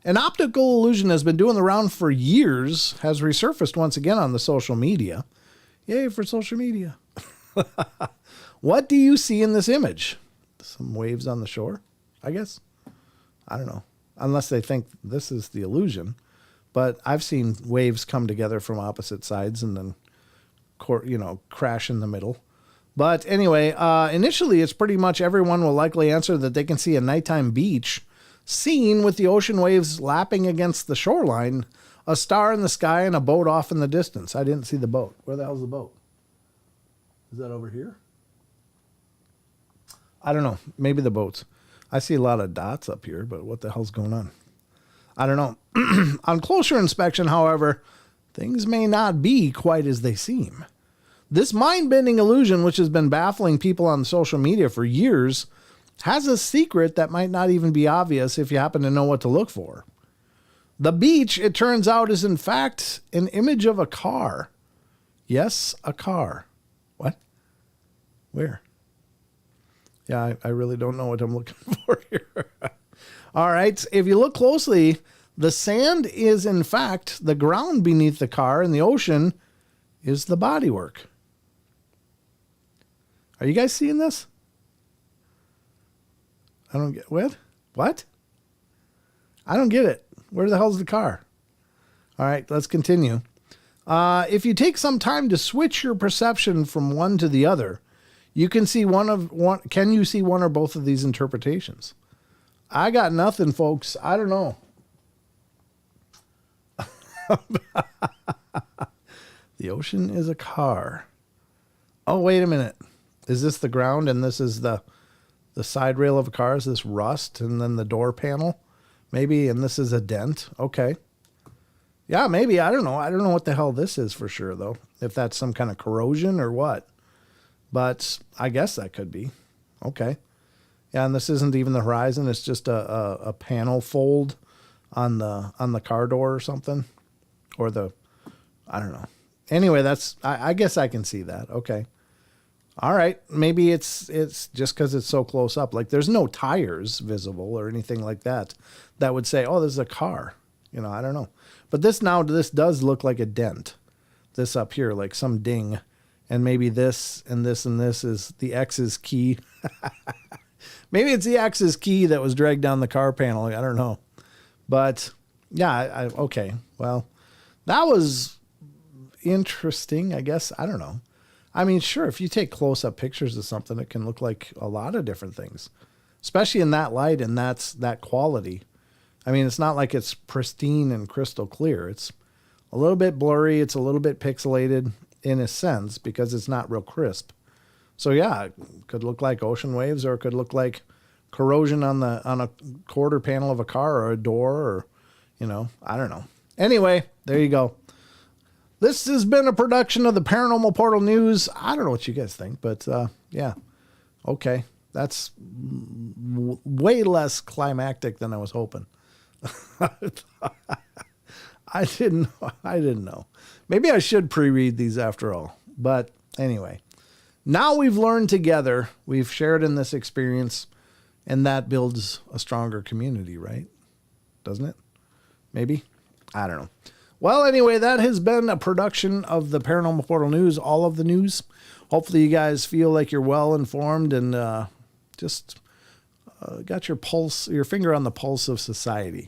An optical illusion has been doing the round for years, has resurfaced once again on the social media. Yay for social media. What do you see in this image? Some waves on the shore, I guess. I don't know. Unless they think this is the illusion. But I've seen waves come together from opposite sides and then, crash in the middle. But anyway, initially it's pretty much everyone will likely answer that they can see a nighttime beach scene with the ocean waves lapping against the shoreline, a star in the sky, and a boat off in the distance. I didn't see the boat. Where the hell's the boat? Is that over here? I don't know. Maybe the boats. I see a lot of dots up here, but what the hell's going on? I don't know. On closer inspection, however, things may not be quite as they seem. This mind-bending illusion, which has been baffling people on social media for years, has a secret that might not even be obvious if you happen to know what to look for. The beach, it turns out, is in fact an image of a car. Yes, a car. What? Where? Yeah, I really don't know what I'm looking for here. All right, if you look closely, the sand is in fact the ground beneath the car, and the ocean is the bodywork. Are you guys seeing this? I don't get what? What? I don't get it. Where the hell's the car? All right, let's continue. If you take some time to switch your perception from one to the other, you can see one. Can you see one or both of these interpretations? I got nothing, folks. I don't know. The ocean is a car. Oh, wait a minute. Is this the ground and this is the side rail of a car? Is this rust and then the door panel? Maybe, and this is a dent. Okay. Yeah, maybe. I don't know. I don't know what the hell this is for sure, though. If that's some kind of corrosion or what. But I guess that could be. Okay. Yeah, and this isn't even the horizon. It's just a panel fold on the car door or something. Or I don't know. Anyway, I guess I can see that. Okay. All right. Maybe it's just because it's so close up. Like there's no tires visible or anything like that would say, oh, this is a car. I don't know. But this does look like a dent. This up here, like some ding. And maybe this and this and this is the X's key. Maybe it's the X's key that was dragged down the car panel. I don't know. But yeah, okay. Well, that was interesting, I guess. I don't know. I mean, sure, if you take close-up pictures of something, it can look like a lot of different things, especially in that light and that quality. I mean, it's not like it's pristine and crystal clear. It's a little bit blurry. It's a little bit pixelated in a sense because it's not real crisp. So yeah, it could look like ocean waves, or it could look like corrosion on a quarter panel of a car or a door, or I don't know. Anyway, there you go. This has been a production of the Paranormal Portal News. I don't know what you guys think, but yeah. Okay. That's way less climactic than I was hoping. I didn't know. Maybe I should pre-read these after all. But anyway, now we've learned together. We've shared in this experience, and that builds a stronger community, right? Doesn't it? Maybe? I don't know. Well, anyway, that has been a production of the Paranormal Portal News, all of the news. Hopefully you guys feel like you're well informed and just got your finger on the pulse of society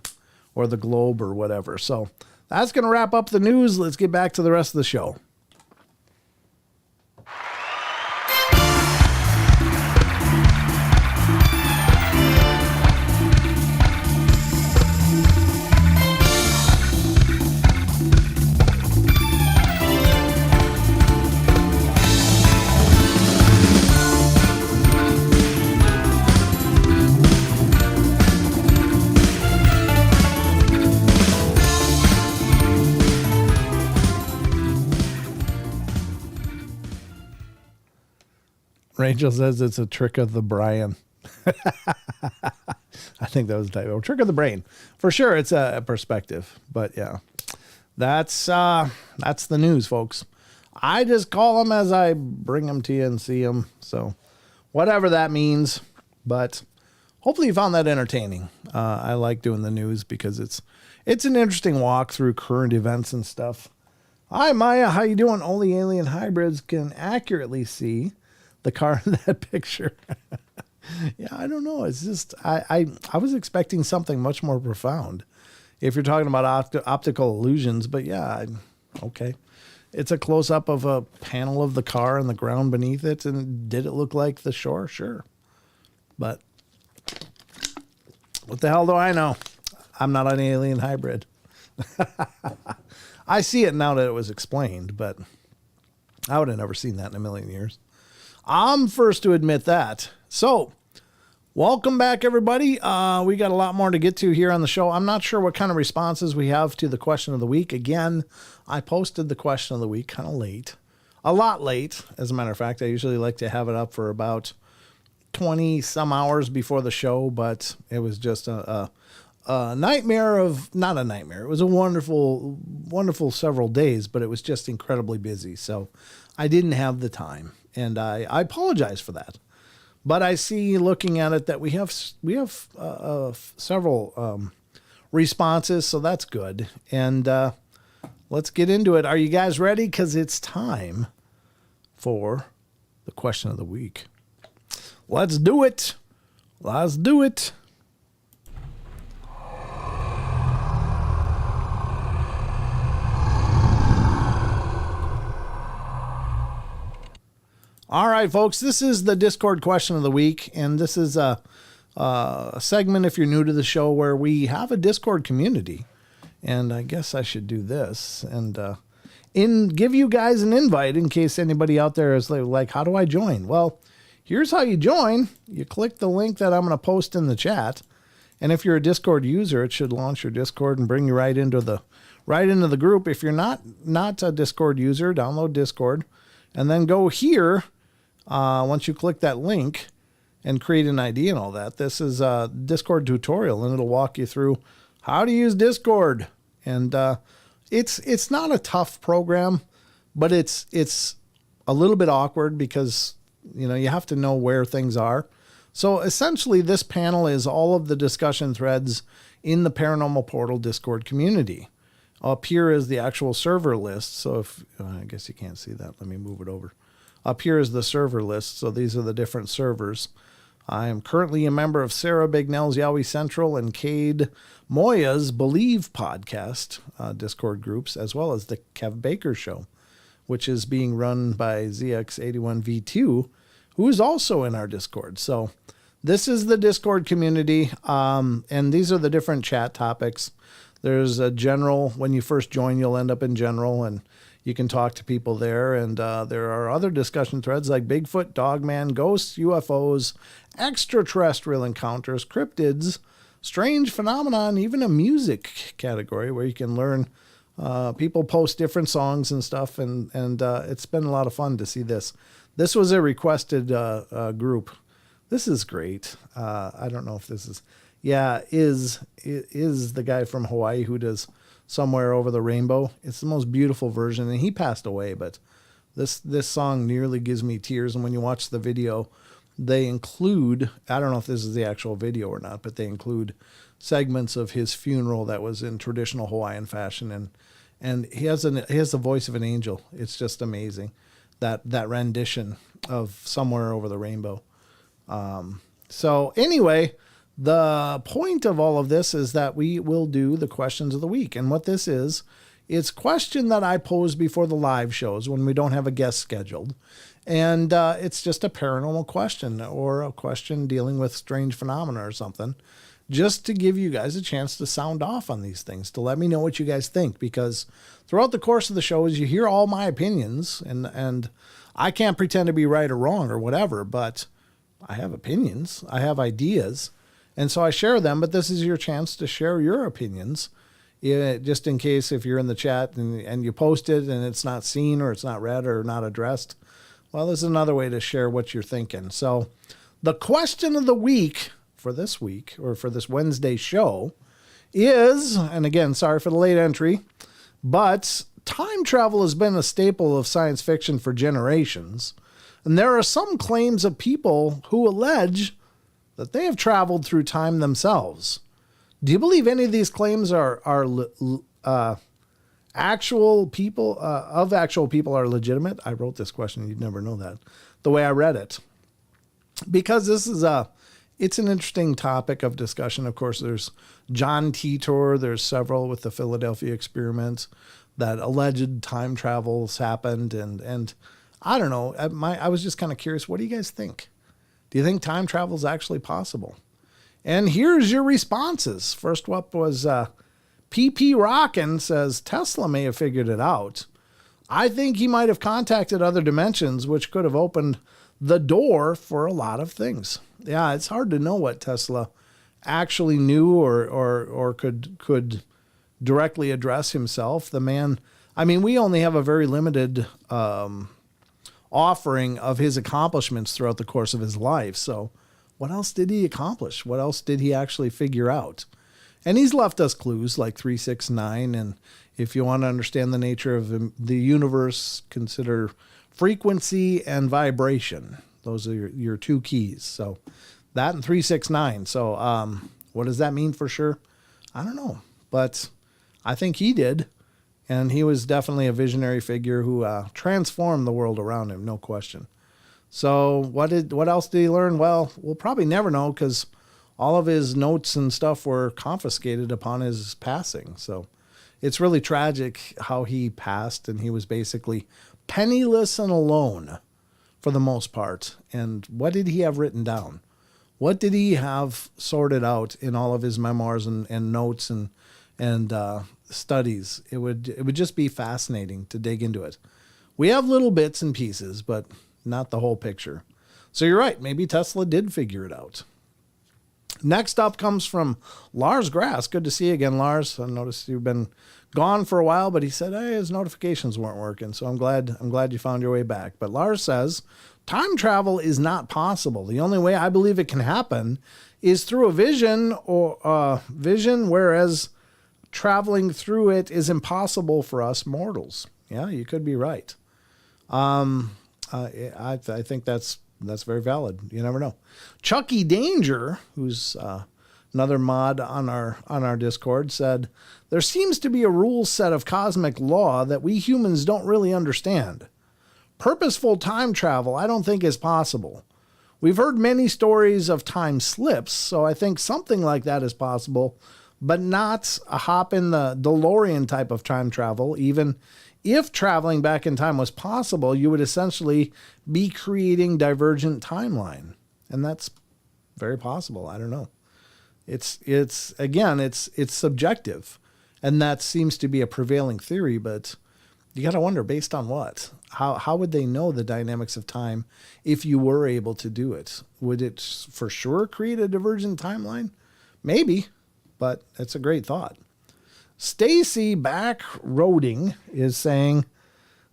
or the globe or whatever. So that's going to wrap up the news. Let's get back to the rest of the show. Rachel says it's a trick of the Brian. I think that was the typo. Trick of the brain. For sure, it's a perspective. But yeah, that's the news, folks. I just call them as I bring them to you and see them. So whatever that means. But hopefully you found that entertaining. I like doing the news because it's an interesting walk through current events and stuff. Hi, Maya. How you doing? Only alien hybrids can accurately see the car in that picture. Yeah, I don't know. It's just I was expecting something much more profound if you're talking about optical illusions. But yeah, okay. It's a close-up of a panel of the car and the ground beneath it. And did it look like the shore? Sure. But what the hell do I know? I'm not an alien hybrid. I see it now that it was explained, but I would have never seen that in a million years. I'm first to admit that. So, welcome back, everybody. We got a lot more to get to here on the show. I'm not sure what kind of responses we have to the question of the week. Again, I posted the question of the week kind of late. A lot late, as a matter of fact. I usually like to have it up for about 20 some hours before the show, but it was just a nightmare of, not a nightmare. It was a wonderful, wonderful several days, but it was just incredibly busy. So I didn't have the time, and I apologize for that. But I see, looking at it, that we have several responses, so that's good. And let's get into it. Are you guys ready? Because it's time for the question of the week. Let's do it. Let's do it. All right, folks, this is the Discord question of the week, and this is a segment, if you're new to the show, where we have a Discord community. And I guess I should do this and give you guys an invite in case anybody out there is like, how do I join? Well, here's how you join. You click the link that I'm going to post in the chat, and if you're a Discord user, it should launch your Discord and bring you right into the group. If you're not a Discord user, download Discord, and then go here. Once you click that link and create an ID and all that, this is a Discord tutorial, and it'll walk you through how to use Discord. And it's not a tough program, but it's a little bit awkward because, you have to know where things are. So essentially, this panel is all of the discussion threads in the Paranormal Portal Discord community. Up here is the actual server list. So if I guess you can't see that, let me move it over. Up here is the server list. So these are the different servers. I am currently a member of Sarah Bignell's Yowie Central and Cade Moya's Believe podcast Discord groups, as well as the Kev Baker Show, which is being run by ZX81V2, who is also in our Discord. So this is the Discord community, and these are the different chat topics. There's a general. When you first join, you'll end up in general, and you can talk to people there. And there are other discussion threads like Bigfoot, Dogman, ghosts, UFOs, extraterrestrial encounters, cryptids, strange phenomena, and even a music category where you can learn. People post different songs and stuff, and it's been a lot of fun to see this. This was a requested group. This is great. I don't know if this is... Yeah, is the guy from Hawaii who does Somewhere Over the Rainbow. It's the most beautiful version, and he passed away, but this song nearly gives me tears. And when you watch the video, they include, I don't know if this is the actual video or not, but they include segments of his funeral that was in traditional Hawaiian fashion, and he has the voice of an angel. It's just amazing, that rendition of Somewhere Over the Rainbow. So anyway, the point of all of this is that we will do the questions of the week. And what this is, it's question that I pose before the live shows when we don't have a guest scheduled. And it's just a paranormal question or a question dealing with strange phenomena or something, just to give you guys a chance to sound off on these things, to let me know what you guys think. Because throughout the course of the shows, you hear all my opinions, and I can't pretend to be right or wrong or whatever, but I have opinions. I have ideas. And so I share them, but this is your chance to share your opinions, just in case if you're in the chat and you post it and it's not seen or it's not read or not addressed. Well, this is another way to share what you're thinking. So the question of the week for this week, or for this Wednesday show, is, and again, sorry for the late entry, but time travel has been a staple of science fiction for generations. And there are some claims of people who allege that they have traveled through time themselves. Do you believe any of these claims are actual people are legitimate? I wrote this question. You'd never know that the way I read it, because this is it's an interesting topic of discussion. Of course, there's John Titor. There's several with the Philadelphia experiment that alleged time travels happened. And I don't know. I was just kind of curious. What do you guys think? Do you think time travel is actually possible? And here's your responses. First up was PP Rockin' says Tesla may have figured it out. I think he might have contacted other dimensions, which could have opened the door for a lot of things. Yeah, it's hard to know what Tesla actually knew or could directly address himself. The man, I mean, we only have a very limited offering of his accomplishments throughout the course of his life. So what else did he accomplish? What else did he actually figure out? And he's left us clues like 369. And if you want to understand the nature of the universe, consider frequency and vibration. Those are your two keys. So that and 369. So what does that mean for sure? I don't know. But I think he did. And he was definitely a visionary figure who transformed the world around him, no question. So what else did he learn? Well, we'll probably never know, because all of his notes and stuff were confiscated upon his passing. So it's really tragic how he passed, and he was basically penniless and alone for the most part. And what did he have written down? What did he have sorted out in all of his memoirs and notes and studies? It would just be fascinating to dig into it. We have little bits and pieces, but not the whole picture. So you're right. Maybe Tesla did figure it out. Next up comes from Lars Grass. Good to see you again, Lars. I noticed you've been gone for a while, but he said, hey, his notifications weren't working. So I'm glad you found your way back. But Lars says, time travel is not possible. The only way I believe it can happen is through a vision, whereas traveling through it is impossible for us mortals. Yeah, you could be right. I think that's very valid. You never know. Chucky Danger, who's another mod on our Discord, said, there seems to be a rule set of cosmic law that we humans don't really understand. Purposeful time travel, I don't think is possible. We've heard many stories of time slips, so I think something like that is possible, but not a hop in the DeLorean type of time travel. Even if traveling back in time was possible, you would essentially be creating divergent timeline. And that's very possible. I don't know. It's subjective. And that seems to be a prevailing theory, but you got to wonder, based on what? How would they know the dynamics of time if you were able to do it? Would it for sure create a divergent timeline? Maybe, but it's a great thought. Stacy Backroading is saying,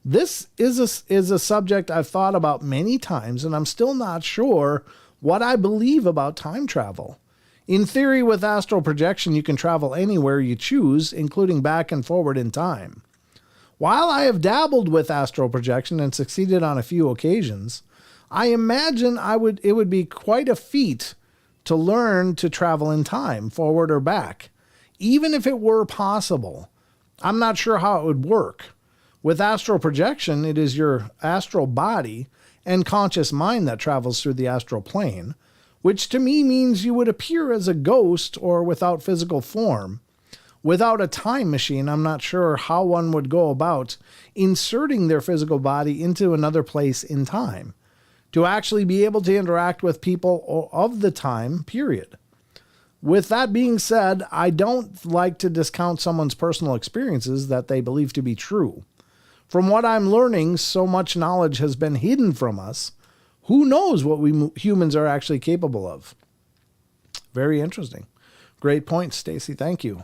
this is a subject I've thought about many times, and I'm still not sure what I believe about time travel. In theory, with astral projection, you can travel anywhere you choose, including back and forward in time. While I have dabbled with astral projection and succeeded on a few occasions, I imagine it would be quite a feat to learn to travel in time, forward or back. Even if it were possible, I'm not sure how it would work. With astral projection, it is your astral body and conscious mind that travels through the astral plane, which to me means you would appear as a ghost or without physical form. Without a time machine, I'm not sure how one would go about inserting their physical body into another place in time to actually be able to interact with people of the time period. With that being said, I don't like to discount someone's personal experiences that they believe to be true. From what I'm learning, so much knowledge has been hidden from us. Who knows what we humans are actually capable of? Very interesting. Great point, Stacy. Thank you.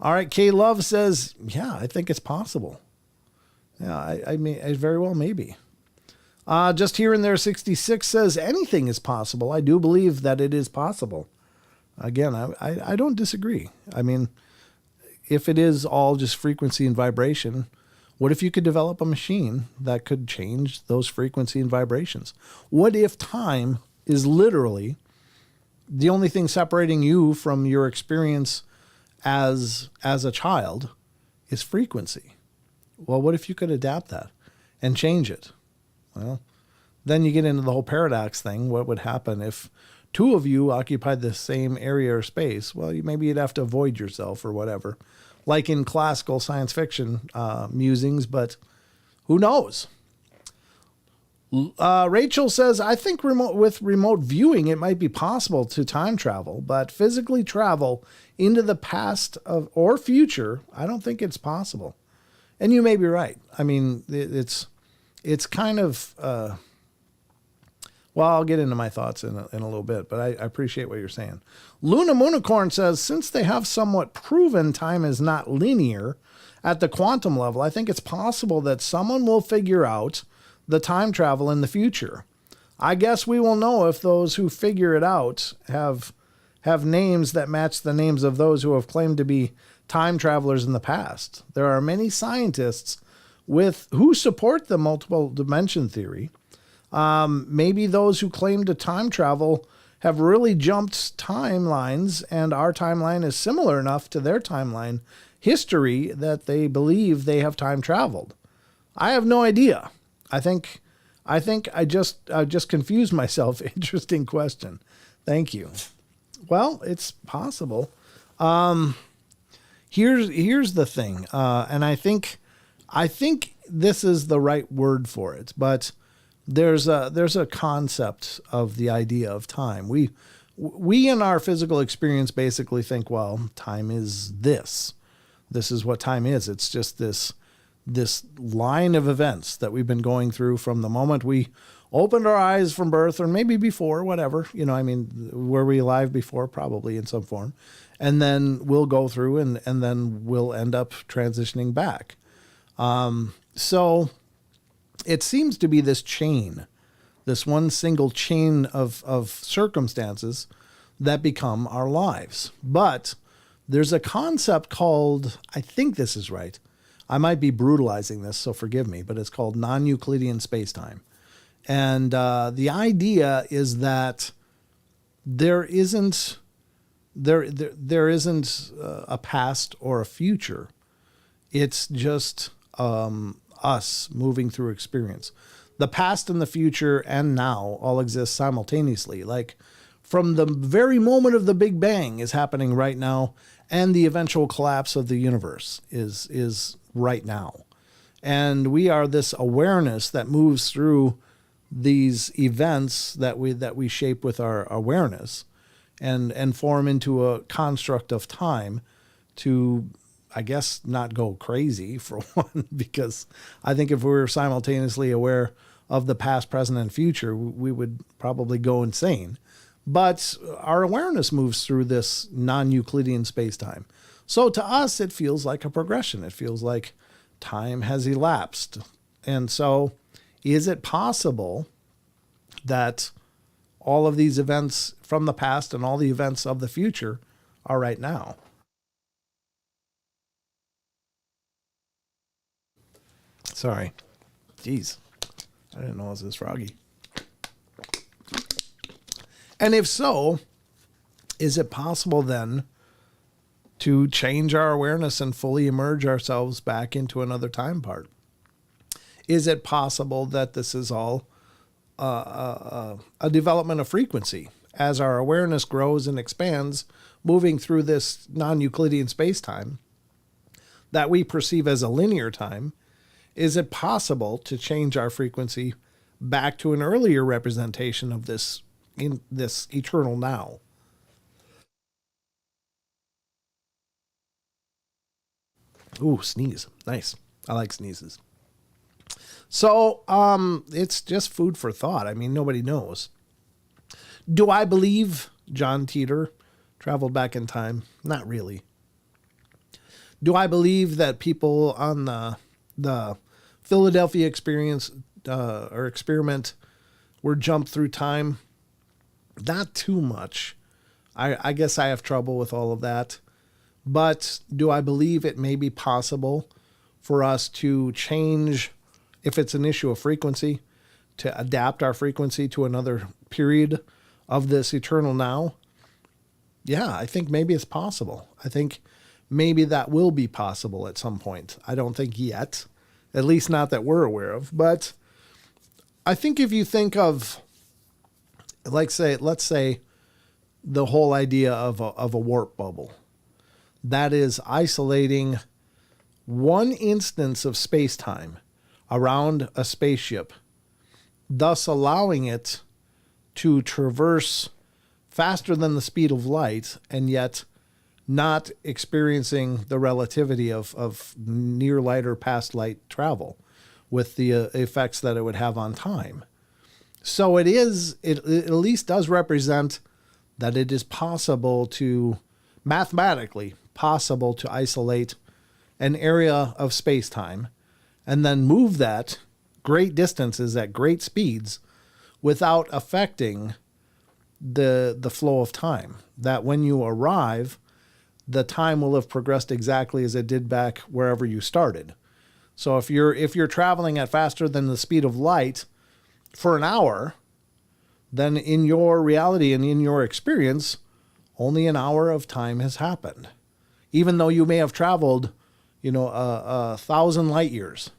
All right, K Love says, yeah, I think it's possible. Yeah, I mean, it very well maybe. Just here and there, 66 says anything is possible. I do believe that it is possible. Again, I don't disagree. I mean, if it is all just frequency and vibration, what if you could develop a machine that could change those frequency and vibrations? What if time is literally the only thing separating you from your experience as a child is frequency? Well, what if you could adapt that and change it? Well, then you get into the whole paradox thing. What would happen if two of you occupied the same area or space? Well, maybe you'd have to avoid yourself or whatever, like in classical science fiction musings, but who knows? Rachel says, I think with remote viewing, it might be possible to time travel, but physically travel into the past or future, I don't think it's possible. And you may be right. I mean, it's kind of, well, I'll get into my thoughts in a little bit, but I appreciate what you're saying. Luna Moonicorn says, since they have somewhat proven time is not linear at the quantum level, I think it's possible that someone will figure out the time travel in the future. I guess we will know if those who figure it out have names that match the names of those who have claimed to be time travelers in the past. There are many scientists who support the multiple dimension theory. Maybe those who claim to time travel have really jumped timelines, and our timeline is similar enough to their timeline history that they believe they have time traveled. I have no idea. I think I just confused myself. Interesting question. Thank you. Well, it's possible. Here's the thing, and I think this is the right word for it, but there's a concept of the idea of time. We in our physical experience basically think, well, time is this. This is what time is. It's just this line of events that we've been going through from the moment we opened our eyes from birth, or maybe before, whatever, I mean, were we alive before? Probably in some form. And then we'll go through and then we'll end up transitioning back. So it seems to be this chain, this one single chain of circumstances that become our lives. But there's a concept called, I think this is right, I might be brutalizing this, so forgive me, but it's called non-Euclidean spacetime. And the idea is that there isn't a past or a future. It's just us moving through experience. The past and the future and now all exist simultaneously. Like from the very moment of the Big Bang is happening right now, and the eventual collapse of the universe is right now. And we are this awareness that moves through these events that we shape with our awareness and form into a construct of time to, I guess, not go crazy for one, because I think if we were simultaneously aware of the past, present, and future, we would probably go insane. But our awareness moves through this non-Euclidean space-time. So to us, it feels like a progression. It feels like time has elapsed. And so is it possible that all of these events from the past and all the events of the future are right now? Sorry. Jeez. I didn't know it was this froggy. And if so, is it possible then to change our awareness and fully immerse ourselves back into another time part? Is it possible that this is all a development of frequency as our awareness grows and expands, moving through this non-Euclidean space-time that we perceive as a linear time? Is it possible to change our frequency back to an earlier representation of this in this eternal now? Ooh, sneeze. Nice. I like sneezes. So, it's just food for thought. I mean, nobody knows. Do I believe John Teeter traveled back in time? Not really. Do I believe that people on the Philadelphia experience or experiment or jump through time. Not too much. I guess I have trouble with all of that. But do I believe it may be possible for us to change, if it's an issue of frequency, to adapt our frequency to another period of this eternal now? Yeah, I think maybe it's possible. I think maybe that will be possible at some point. I don't think yet, at least not that we're aware of. But I think if you think of, let's say the whole idea of a warp bubble, that is isolating one instance of space-time around a spaceship, thus allowing it to traverse faster than the speed of light, and yet not experiencing the relativity of near light or past light travel with the effects that it would have on time. So it at least does represent that it is possible to, mathematically possible to isolate an area of space-time and then move that great distances at great speeds without affecting the flow of time. That when you arrive, the time will have progressed exactly as it did back wherever you started. So if you're traveling at faster than the speed of light for an hour, then in your reality and in your experience, only an hour of time has happened, even though you may have traveled, 1,000 light years,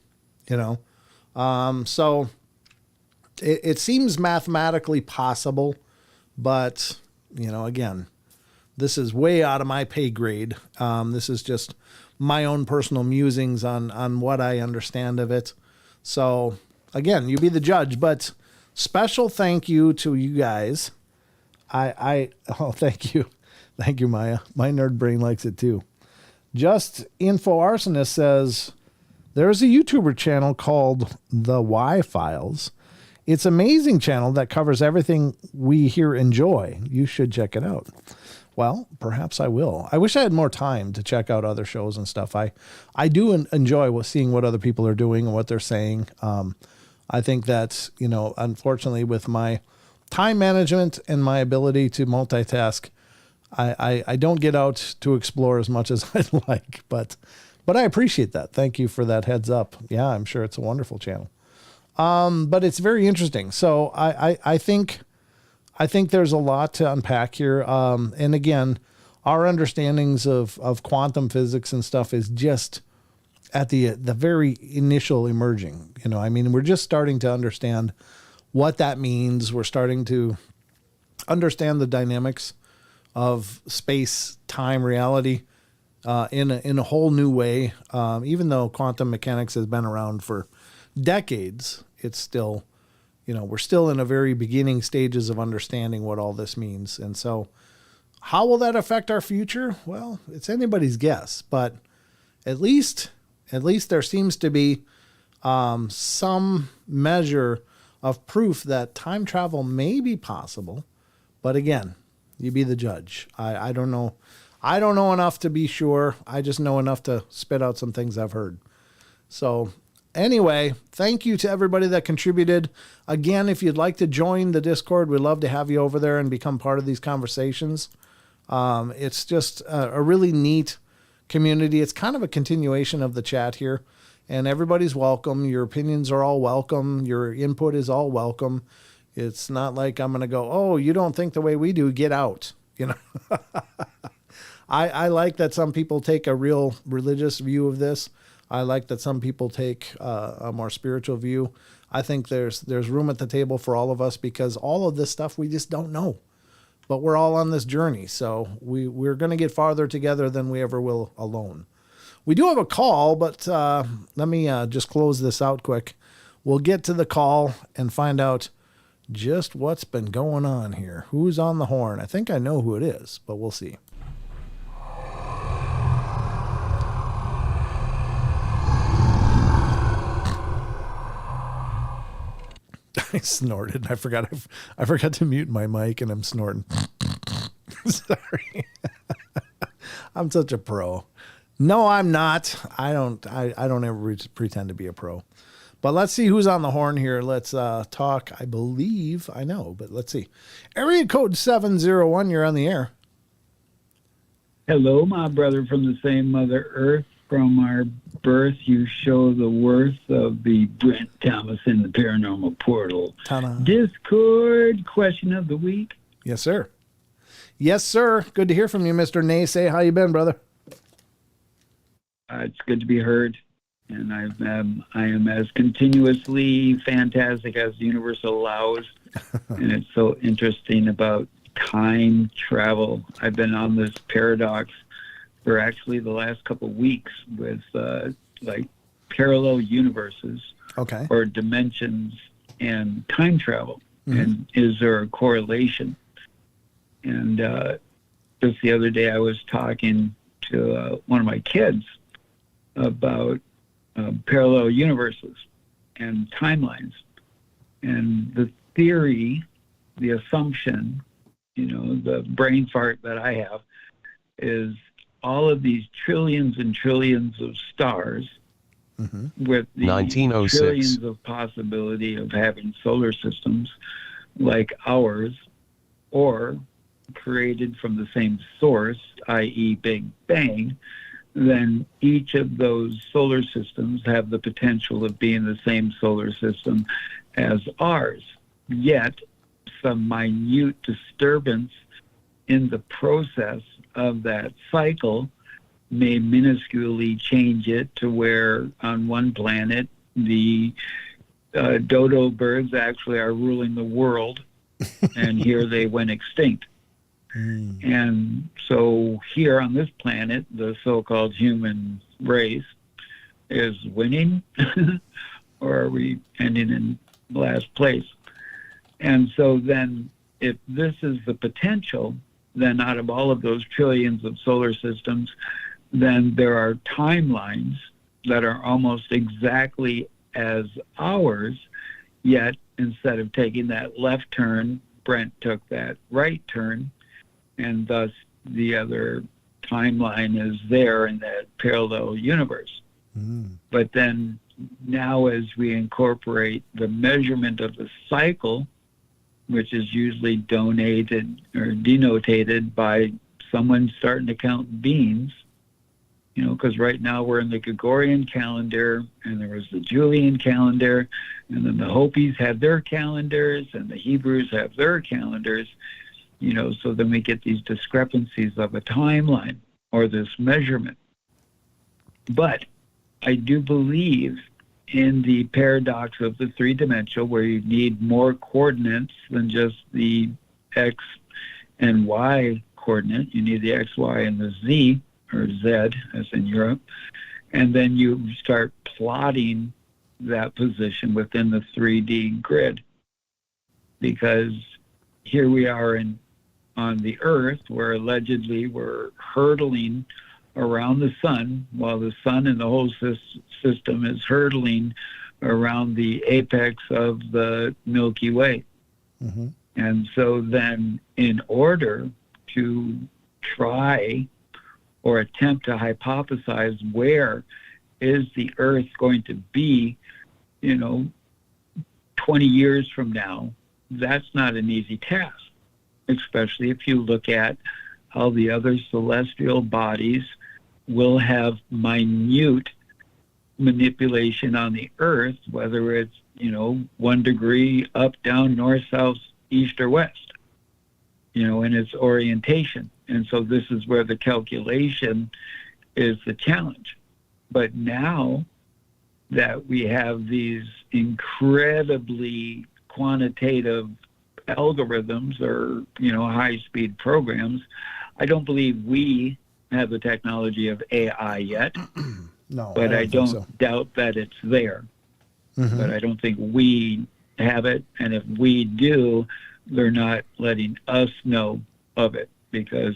So it seems mathematically possible, but, again, this is way out of my pay grade. This is just my own personal musings on what I understand of it. So, again, you be the judge, but special thank you to you guys. Thank you. Thank you, Maya. My nerd brain likes it too. Just Info Arsonist says, there's a YouTuber channel called The Y Files. It's an amazing channel that covers everything we here enjoy. You should check it out. Well, perhaps I will. I wish I had more time to check out other shows and stuff. I do enjoy seeing what other people are doing and what they're saying. I think that, unfortunately with my time management and my ability to multitask, I don't get out to explore as much as I'd like, but I appreciate that. Thank you for that heads up. Yeah, I'm sure it's a wonderful channel. But it's very interesting. So I think there's a lot to unpack here. And again, our understandings of quantum physics and stuff is just at the very initial emerging. We're just starting to understand what that means. We're starting to understand the dynamics of space-time reality in a whole new way. Even though quantum mechanics has been around for decades, it's still, we're still in a very beginning stages of understanding what all this means. And so how will that affect our future? Well, it's anybody's guess, but at least there seems to be some measure of proof that time travel may be possible. But again, you be the judge. I don't know. I don't know enough to be sure. I just know enough to spit out some things I've heard. So anyway, thank you to everybody that contributed. Again, if you'd like to join the Discord, we'd love to have you over there and become part of these conversations. It's just a really neat community. It's kind of a continuation of the chat here, and everybody's welcome. Your opinions are all welcome. Your input is all welcome. It's not like I'm going to go, oh, you don't think the way we do, get out. I like that some people take a real religious view of this. I like that some people take a more spiritual view. I think there's room at the table for all of us, because all of this stuff we just don't know. But we're all on this journey, so we're going to get farther together than we ever will alone. We do have a call, but let me just close this out quick. We'll get to the call and find out just what's been going on here. Who's on the horn? I think I know who it is, but we'll see. I snorted. I forgot to mute my mic, and I'm snorting. Sorry. I'm such a pro. No, I'm not. I don't ever pretend to be a pro. But let's see who's on the horn here. Let's talk. I believe I know, but let's see. Area code 701, you're on the air. Hello, my brother from the same Mother Earth. From our birth, you show the worth of the Brent Thomas in the Paranormal Portal. Ta-da. Discord question of the week. Yes, sir. Yes, sir. Good to hear from you, Mr. Naysay. How you been, brother? It's good to be heard. And I am as continuously fantastic as the universe allows. And it's so interesting about time travel. I've been on this paradox for actually the last couple of weeks with like parallel universes, okay, or dimensions and time travel. Mm-hmm. And is there a correlation? And just the other day I was talking to one of my kids about parallel universes and timelines. And the theory, the assumption, the brain fart that I have is all of these trillions and trillions of stars, mm-hmm, with the 1906 trillions of possibility of having solar systems like ours, or created from the same source, i.e. Big Bang, then each of those solar systems have the potential of being the same solar system as ours. Yet, some minute disturbance in the process of that cycle may minusculely change it to where on one planet the dodo birds actually are ruling the world, and here they went extinct. And so here on this planet, the so-called human race is winning, or are we ending in last place? And so then if this is the potential, then out of all of those trillions of solar systems, then there are timelines that are almost exactly as ours, yet instead of taking that left turn, Brent took that right turn, and thus the other timeline is there in that parallel universe. But then now as we incorporate the measurement of the cycle, which is usually donated or denotated by someone starting to count beans, because right now we're in the Gregorian calendar, and there was the Julian calendar, and then the Hopis have their calendars, and the Hebrews have their calendars, so then we get these discrepancies of a timeline or this measurement. But I do believe in the paradox of the three-dimensional, where you need more coordinates than just the X and Y coordinate. You need the X, Y, and the Z, or Z, as in Europe. And then you start plotting that position within the 3D grid. Because here we are on the Earth, where allegedly we're hurtling around the sun, while the sun and the whole system is hurtling around the apex of the Milky Way. Mm-hmm. And so then in order to try or attempt to hypothesize where is the Earth going to be, 20 years from now, that's not an easy task, especially if you look at how the other celestial bodies will have minute manipulation on the Earth, whether it's, 1 degree up, down, north, south, east, or west, in its orientation. And so this is where the calculation is the challenge. But now that we have these incredibly quantitative algorithms or, high-speed programs, I don't believe we have the technology of AI yet. No, but I don't doubt that it's there. Mm-hmm. But I don't think we have it. And if we do, they're not letting us know of it, because,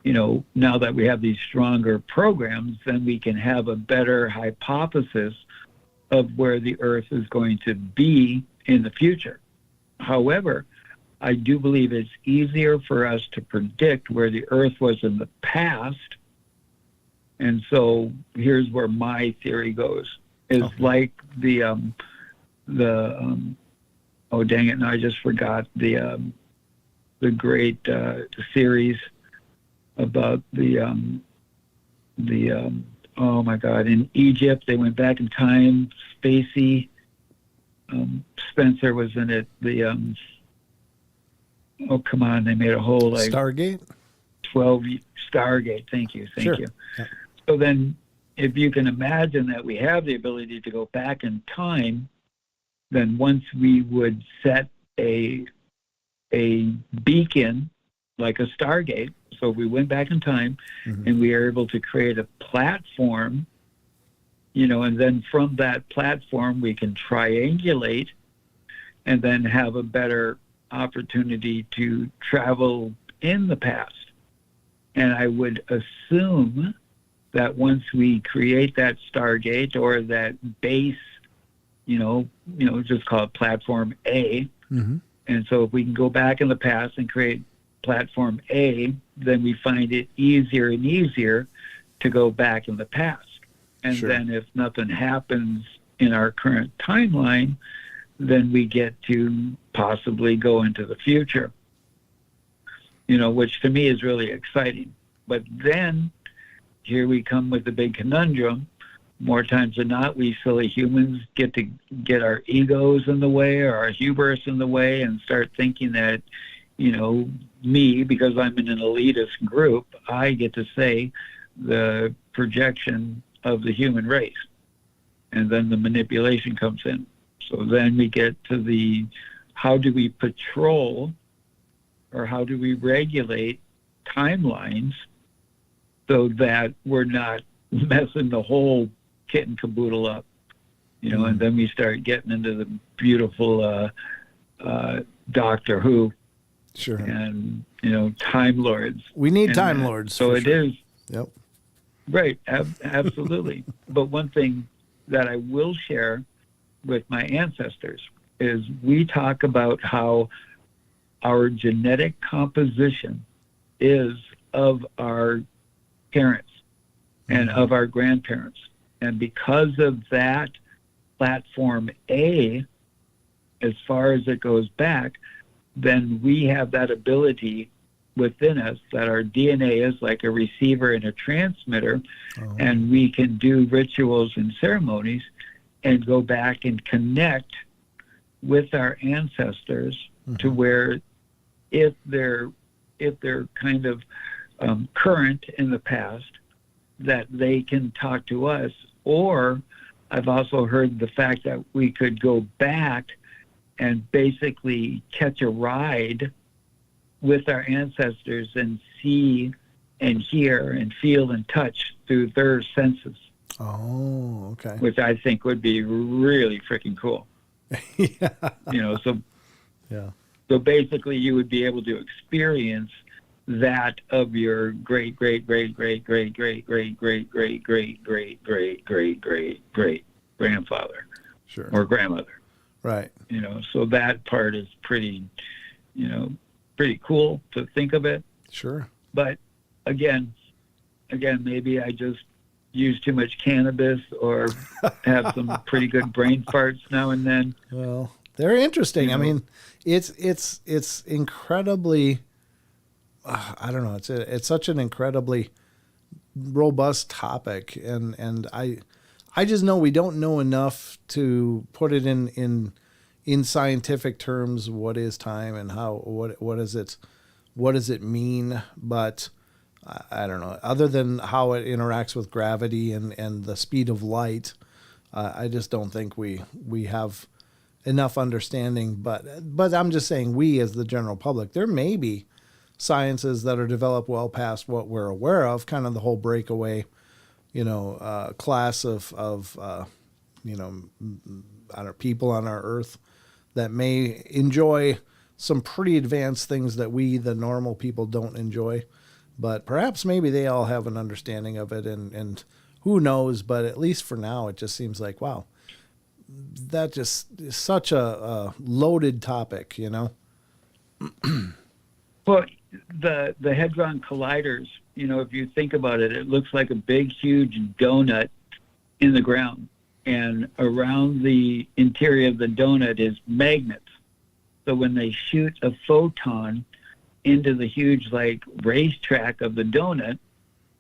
now that we have these stronger programs, then we can have a better hypothesis of where the Earth is going to be in the future. However, I do believe it's easier for us to predict where the Earth was in the past. And so here's where my theory goes. It's like the oh dang it, now I just forgot the great series about oh my God, in Egypt they went back in time. Spacey, Spencer was in it. Oh come on, they made a whole like Stargate. 12 Stargate. Thank you. Sure. You. Yeah. So then, if you can imagine that we have the ability to go back in time, then once we would set a beacon like a Stargate, so we went back in time and we are able to create a platform, and then from that platform we can triangulate and then have a better opportunity to travel in the past. And I would assume that once we create that Stargate or that base, just call it Platform A. And so if we can go back in the past and create Platform A, then we find it easier and easier to go back in the past. And then if nothing happens in our current timeline, then we get to possibly go into the future, which to me is really exciting. But then here we come with the big conundrum. More times than not, we silly humans get our egos in the way or our hubris in the way and start thinking that, me, because I'm in an elitist group, I get to say the projection of the human race. And then the manipulation comes in. So then we get to how do we patrol or how do we regulate timelines so that we're not messing the whole kit and caboodle up, and then we start getting into the beautiful Doctor Who and, Time Lords. We need Time Lords. So it is. Yep. Right. Absolutely. But one thing that I will share with my ancestors is we talk about how our genetic composition is of our parents and of our grandparents. And because of that, Platform A, as far as it goes back, then we have that ability within us that our DNA is like a receiver and a transmitter, and we can do rituals and ceremonies and go back and connect with our ancestors to where if they're kind of current in the past, that they can talk to us. Or I've also heard the fact that we could go back and basically catch a ride with our ancestors and see and hear and feel and touch through their senses. Oh, okay. Which I think would be really freaking cool. Yeah. So basically you would be able to experience that of your great grandfather or grandmother. Right. So that part is pretty cool to think of it. Sure. But again, maybe I just use too much cannabis or have some pretty good brain farts now and then. Well, they're interesting. I mean, it's incredibly, I don't know. It's such an incredibly robust topic. And I just know we don't know enough to put it in scientific terms. What is time and what does it mean? But I don't know, other than how it interacts with gravity and the speed of light, I just don't think we have enough understanding. But I'm just saying, we as the general public, there may be sciences that are developed well past what we're aware of, kind of the whole breakaway, class of I don't know, people on our earth that may enjoy some pretty advanced things that we, the normal people, don't enjoy. But perhaps maybe they all have an understanding of it, and who knows? But at least for now, it just seems like, wow, that just is such a loaded topic, Well, the Hadron Colliders, if you think about it, it looks like a big, huge donut in the ground. and around the interior of the donut is magnets. So when they shoot a photon into the huge like racetrack of the donut,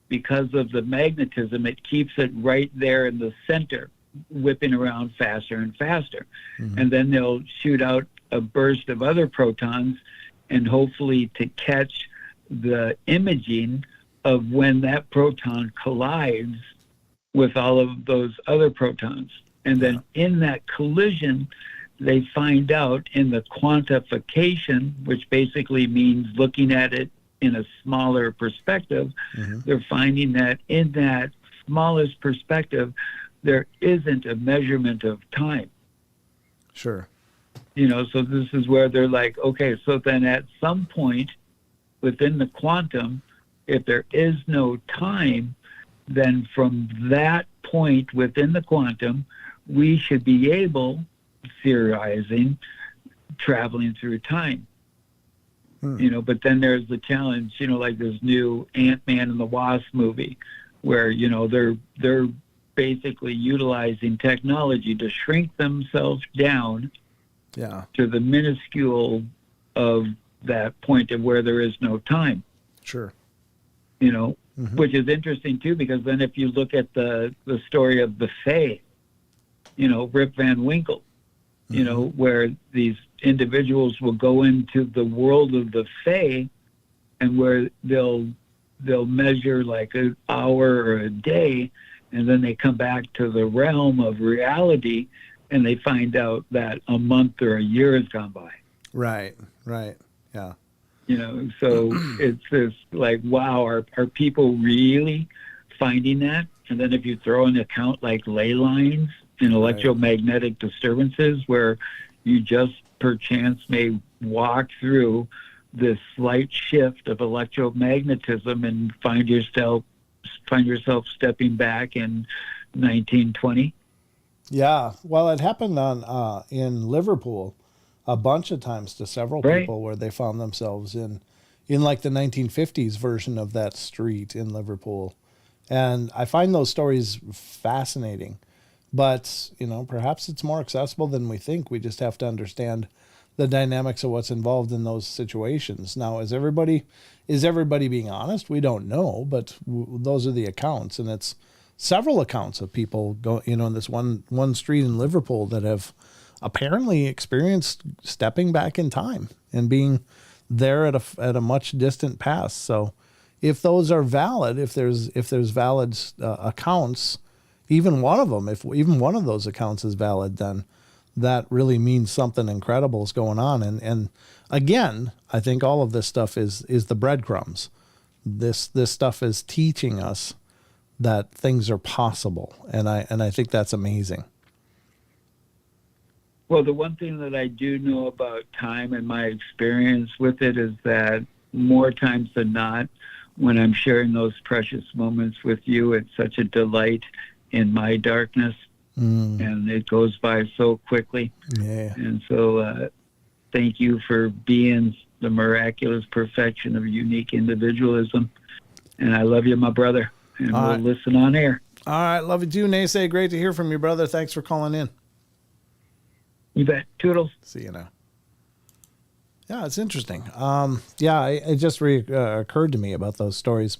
because of the magnetism, it keeps it right there in the center, whipping around faster and faster. Mm-hmm. And then they'll shoot out a burst of other protons, and hopefully to catch the imaging of when that proton collides with all of those other protons. And then in that collision, they find out in the quantification, which basically means looking at it in a smaller perspective, they're finding that in that smallest perspective, there isn't a measurement of time. Sure. You know, so this is where they're like, okay, so then at some point within the quantum, if there is no time, then from that point within the quantum, we should be able, theorizing, traveling through time. You know, but then there's the challenge, you know, like this new Ant-Man and the Wasp movie, where, you know, they're basically utilizing technology to shrink themselves down to the minuscule of that point of where there is no time. Sure. You know, which is interesting too, because then if you look at the story of the Fae, you know, Rip Van Winkle, you know, where these individuals will go into the world of the Fae, and where they'll measure like an hour or a day, and then they come back to the realm of reality, and they find out that a month or a year has gone by. Right. Yeah. You know, so it's just like, wow, are people really finding that? And then if you throw in account like ley lines and electromagnetic disturbances, where you just perchance may walk through this slight shift of electromagnetism and find yourself stepping back in 1920. Yeah, well, it happened on in Liverpool a bunch of times to several people, where they found themselves in like the 1950s version of that street in Liverpool. And I find those stories fascinating. But, you know, perhaps it's more accessible than we think. We just have to understand the dynamics of what's involved in those situations. Now, is everybody being honest? We don't know, but those are the accounts, and it's several accounts of people go, you know, in this one street in Liverpool that have apparently experienced stepping back in time and being there at a much distant past. So, if those are valid, if there's valid accounts, even one of them, if even one of those accounts is valid, then that really means something incredible is going on. And again, I think all of this stuff is the breadcrumbs. This stuff is teaching us that things are possible, and I think that's amazing. Well, the one thing that I do know about time and my experience with it is that more times than not, when I'm sharing those precious moments with you, it's such a delight in my darkness, and it goes by so quickly. Yeah. And so thank you for being the miraculous perfection of unique individualism. And I love you, my brother. And we'll listen on air. All right. Love you too, Naysay. Great to hear from you, brother. Thanks for calling in. You bet. Toodles. See you now. Yeah, it's interesting. It just occurred to me about those stories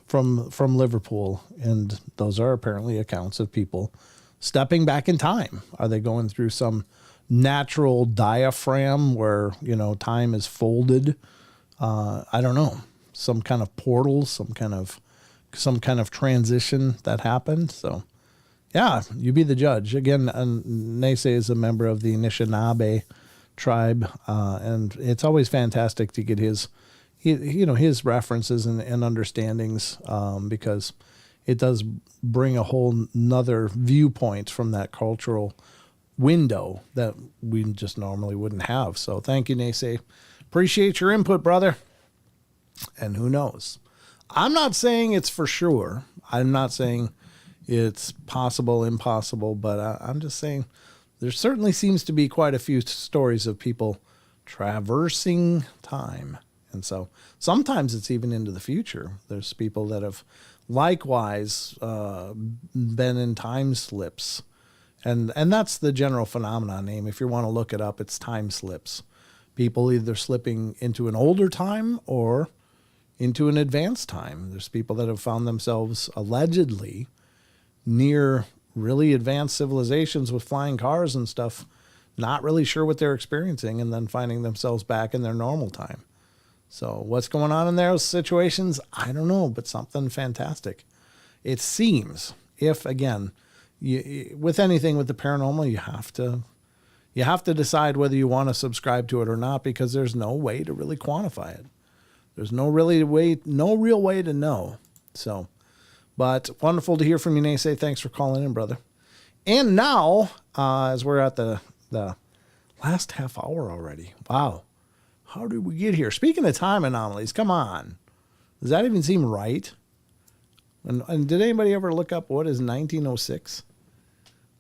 from Liverpool, and those are apparently accounts of people stepping back in time. Are they going through some natural diaphragm where, you know, time is folded? I don't know. Some kind of portal, some kind of transition that happened. So, yeah, you be the judge. Again, Naysay is a member of the Anishinaabe tribe, and it's always fantastic to get his references and understandings, because it does bring a whole nother viewpoint from that cultural window that we just normally wouldn't have. So thank you, Naysay. Appreciate your input, brother. And who knows? I'm not saying it's for sure. I'm not saying it's possible, impossible, but I'm just saying there certainly seems to be quite a few stories of people traversing time. And so sometimes it's even into the future. There's people that have likewise been in time slips And that's the general phenomenon name. If you want to look it up, it's time slips. People either slipping into an older time or into an advanced time. There's people that have found themselves allegedly near really advanced civilizations with flying cars and stuff, not really sure what they're experiencing, and then finding themselves back in their normal time. So what's going on in those situations? I don't know, but something fantastic. It seems, if again, with anything with the paranormal, you have to decide whether you want to subscribe to it or not, because there's no way to really quantify it. There's no real way to know. So, but wonderful to hear from you, Naysay. Thanks for calling in, brother. And now, as we're at the last half hour already. Wow. How did we get here? Speaking of time anomalies, come on. Does that even seem right? And did anybody ever look up what is 1906?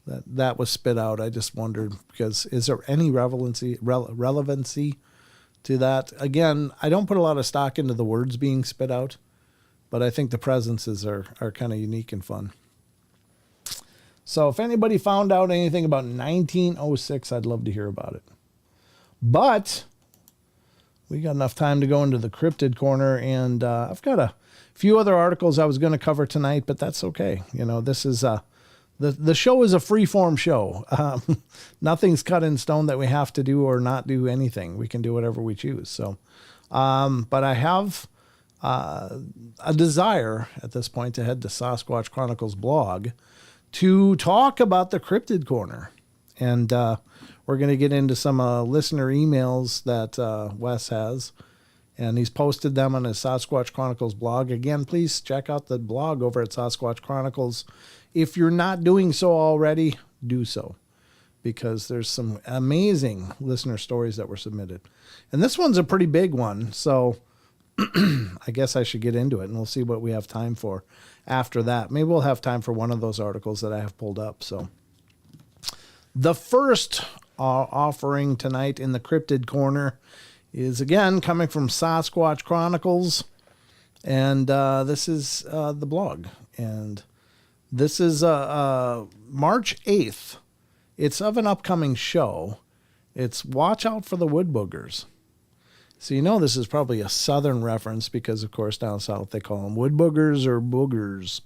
That was spit out. I just wondered, because is there any relevancy to that? Again, I don't put a lot of stock into the words being spit out, but I think the presences are kind of unique and fun. So if anybody found out anything about 1906, I'd love to hear about it. But we got enough time to go into the cryptid corner, and I've got a few other articles I was going to cover tonight, but that's okay. You know, this is the show is a free-form show. Nothing's cut in stone that we have to do or not do anything. We can do whatever we choose. So, but I have a desire at this point to head to Sasquatch Chronicles blog to talk about the cryptid corner. And we're going to get into some listener emails that Wes has. And he's posted them on his Sasquatch Chronicles blog. Again, please check out the blog over at Sasquatch Chronicles. If you're not doing so already, do so, because there's some amazing listener stories that were submitted. And this one's a pretty big one, so I guess I should get into it, and we'll see what we have time for after that. Maybe we'll have time for one of those articles that I have pulled up. So the first offering tonight in the Cryptid Corner is, again, coming from Sasquatch Chronicles, and this is the blog. And this is March 8th. It's of an upcoming show. It's Watch Out for the Wood Boogers. So you know this is probably a southern reference, because, of course, down south they call them wood boogers or boogers.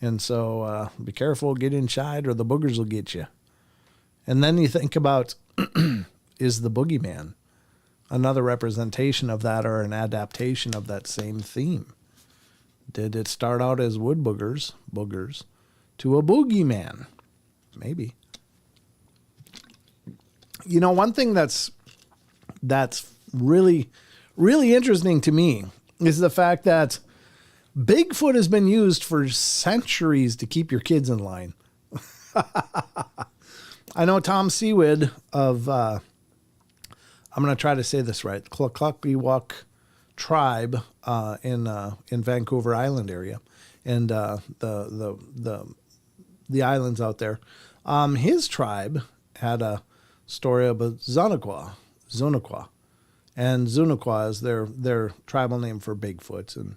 And so be careful, get inside, or the boogers will get you. And then you think about, is the boogeyman another representation of that, or an adaptation of that same theme? Did it start out as wood boogers, to a boogeyman? Maybe. You know, one thing that's really, really interesting to me is the fact that Bigfoot has been used for centuries to keep your kids in line. I know Tom Seawood of, I'm going to try to say this right, Clucklewok tribe in Vancouver Island area, and the islands out there. His tribe had a story about Zunaqua, and Zunaqua is their tribal name for Bigfoot,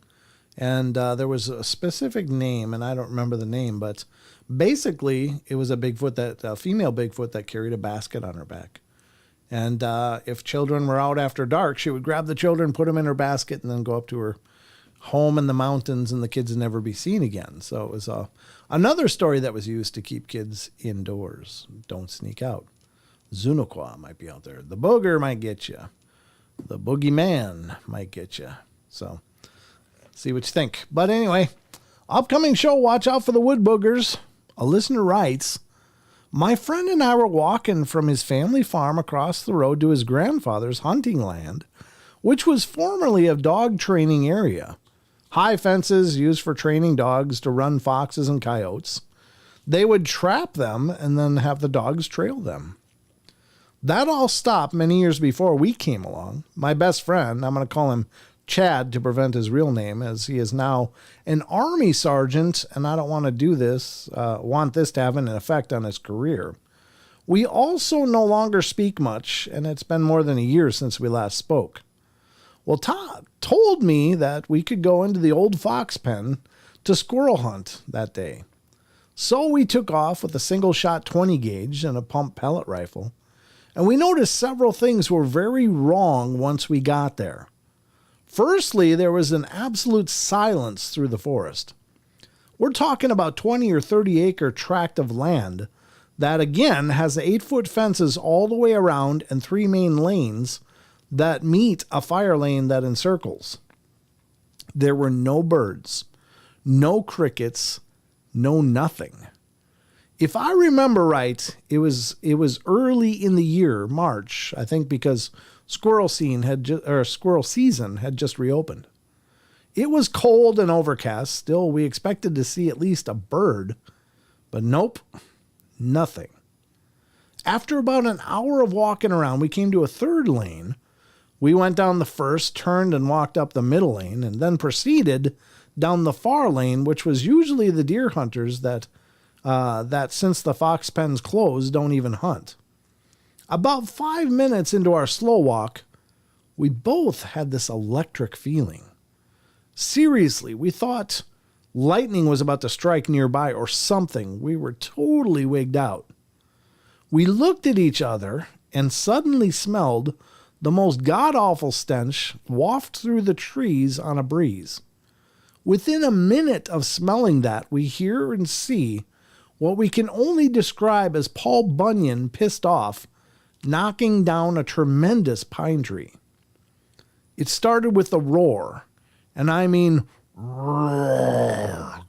and there was a specific name, and I don't remember the name, but basically it was a female Bigfoot that carried a basket on her back. And if children were out after dark, she would grab the children, put them in her basket, and then go up to her home in the mountains, and the kids would never be seen again. So it was another story that was used to keep kids indoors. Don't sneak out. Zunaqua might be out there. The booger might get you. The boogeyman might get you. So see what you think. But anyway, upcoming show, Watch Out for the Wood Boogers. A listener writes, my friend and I were walking from his family farm across the road to his grandfather's hunting land, which was formerly a dog training area. High fences used for training dogs to run foxes and coyotes. They would trap them and then have the dogs trail them. That all stopped many years before we came along. My best friend, I'm going to call him Chad to prevent his real name, as he is now an Army sergeant, and I don't want to want this to have an effect on his career. We also no longer speak much, and it's been more than a year since we last spoke. Well, Todd told me that we could go into the old fox pen to squirrel hunt that day. So we took off with a single shot 20 gauge and a pump pellet rifle, and we noticed several things were very wrong once we got there. Firstly, there was an absolute silence through the forest. We're talking about 20 or 30 acre tract of land that again has 8-foot fences all the way around and 3 main lanes that meet a fire lane that encircles. There were no birds, no crickets, no nothing. If I remember right, it was early in the year, March, I think, because squirrel season had just reopened. It was cold and overcast. Still, we expected to see at least a bird, but nope, nothing. After about an hour of walking around, we came to a third lane. We went down the first, turned and walked up the middle lane, and then proceeded down the far lane, which was usually the deer hunters that since the fox pens closed, don't even hunt. About 5 minutes into our slow walk, we both had this electric feeling. Seriously, we thought lightning was about to strike nearby or something. We were totally wigged out. We looked at each other and suddenly smelled the most god-awful stench waft through the trees on a breeze. Within a minute of smelling that, we hear and see what we can only describe as Paul Bunyan pissed off, knocking down a tremendous pine tree. It started with a roar, and I mean roar.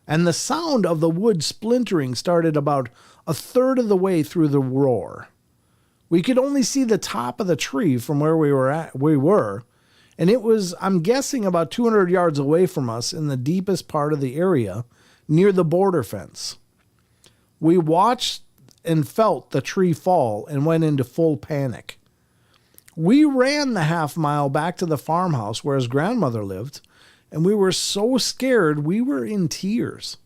And the sound of the wood splintering started about a third of the way through the roar. We could only see the top of the tree from where we were, and it was, I'm guessing, about 200 yards away from us in the deepest part of the area near the border fence. We watched and felt the tree fall and went into full panic. We ran the half mile back to the farmhouse where his grandmother lived, and we were so scared we were in tears.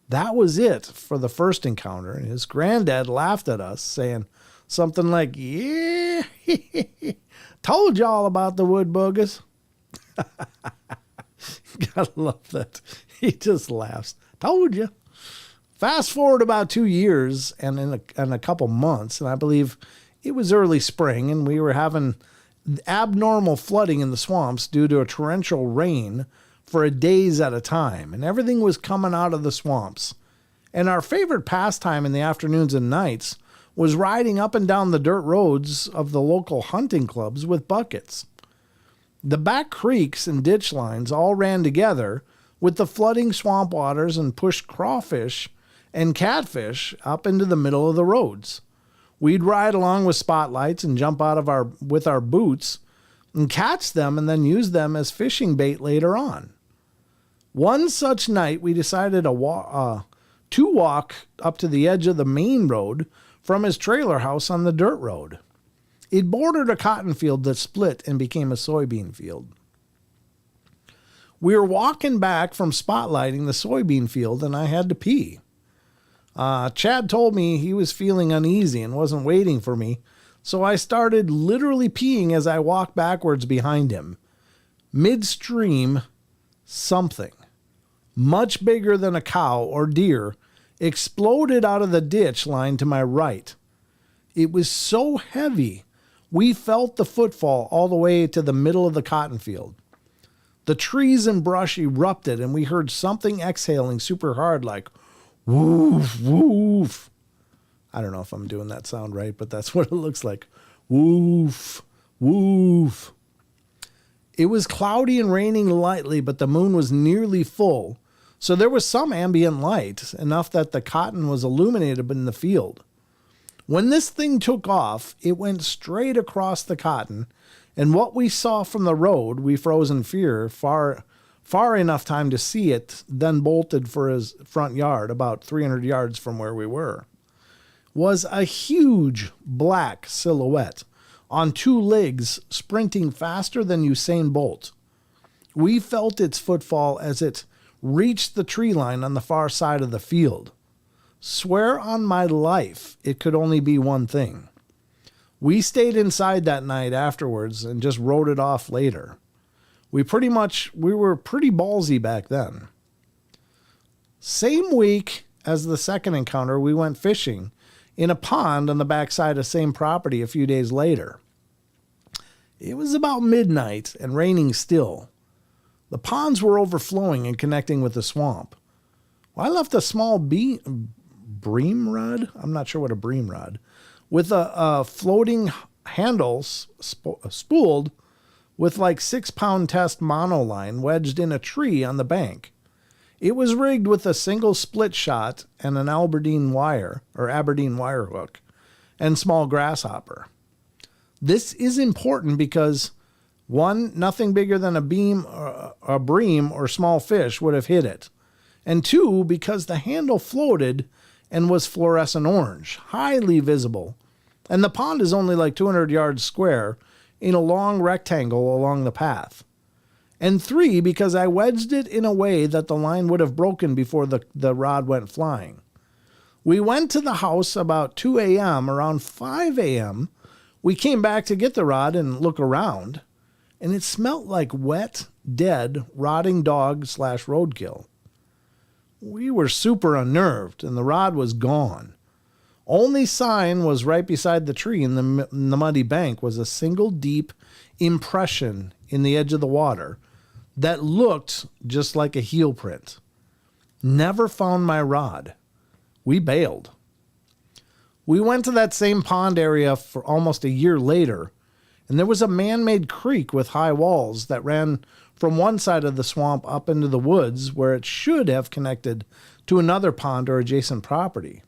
That was it for the first encounter, and his granddad laughed at us, saying something like, "Yeah, told you all about the wood boogers." Gotta love that. He just laughs. Told you. Fast forward about 2 years and in a couple months, and I believe it was early spring, and we were having abnormal flooding in the swamps due to a torrential rain for days at a time, and everything was coming out of the swamps. And our favorite pastime in the afternoons and nights was riding up and down the dirt roads of the local hunting clubs with buckets. The back creeks and ditch lines all ran together with the flooding swamp waters and pushed crawfish and catfish up into the middle of the roads. We'd ride along with spotlights and jump out with our boots and catch them and then use them as fishing bait later on. One such night, we decided to walk up to the edge of the main road from his trailer house on the dirt road. It bordered a cotton field that split and became a soybean field. We were walking back from spotlighting the soybean field, and I had to pee. Chad told me he was feeling uneasy and wasn't waiting for me, so I started literally peeing as I walked backwards behind him. Midstream, something much bigger than a cow or deer exploded out of the ditch line to my right. It was so heavy, we felt the footfall all the way to the middle of the cotton field. The trees and brush erupted, and we heard something exhaling super hard like, woof, woof. I don't know if I'm doing that sound right, but that's what it looks like. Woof, woof. It was cloudy and raining lightly, but the moon was nearly full, so there was some ambient light, enough that the cotton was illuminated in the field. When this thing took off, it went straight across the cotton, and what we saw from the road, we froze in fear, far enough time to see it, then bolted for his front yard, about 300 yards from where we were, was a huge black silhouette on 2 legs sprinting faster than Usain Bolt. We felt its footfall as it reached the tree line on the far side of the field. Swear on my life it could only be one thing. We stayed inside that night afterwards and just wrote it off later. We were pretty ballsy back then. Same week as the second encounter, we went fishing in a pond on the backside of same property a few days later. It was about midnight and raining still. The ponds were overflowing and connecting with the swamp. Well, I left a small bream rod. I'm not sure what a bream rod. With a floating handle spooled with like 6-pound test monoline wedged in a tree on the bank. It was rigged with a single split shot and an Aberdeen wire hook and small grasshopper. This is important because, one, nothing bigger than a bream or small fish would have hit it. And two, because the handle floated and was fluorescent orange, highly visible. And the pond is only like 200 yards square in a long rectangle along the path. And three, because I wedged it in a way that the line would have broken before the rod went flying. We went to the house about 2 a.m. Around 5 a.m., we came back to get the rod and look around, and it smelt like wet, dead, rotting dog / roadkill. We were super unnerved, and the rod was gone. Only sign was right beside the tree in the muddy bank was a single deep impression in the edge of the water that looked just like a heel print. Never found my rod. We bailed. We went to that same pond area for almost a year later, and there was a man-made creek with high walls that ran from one side of the swamp up into the woods where it should have connected to another pond or adjacent property.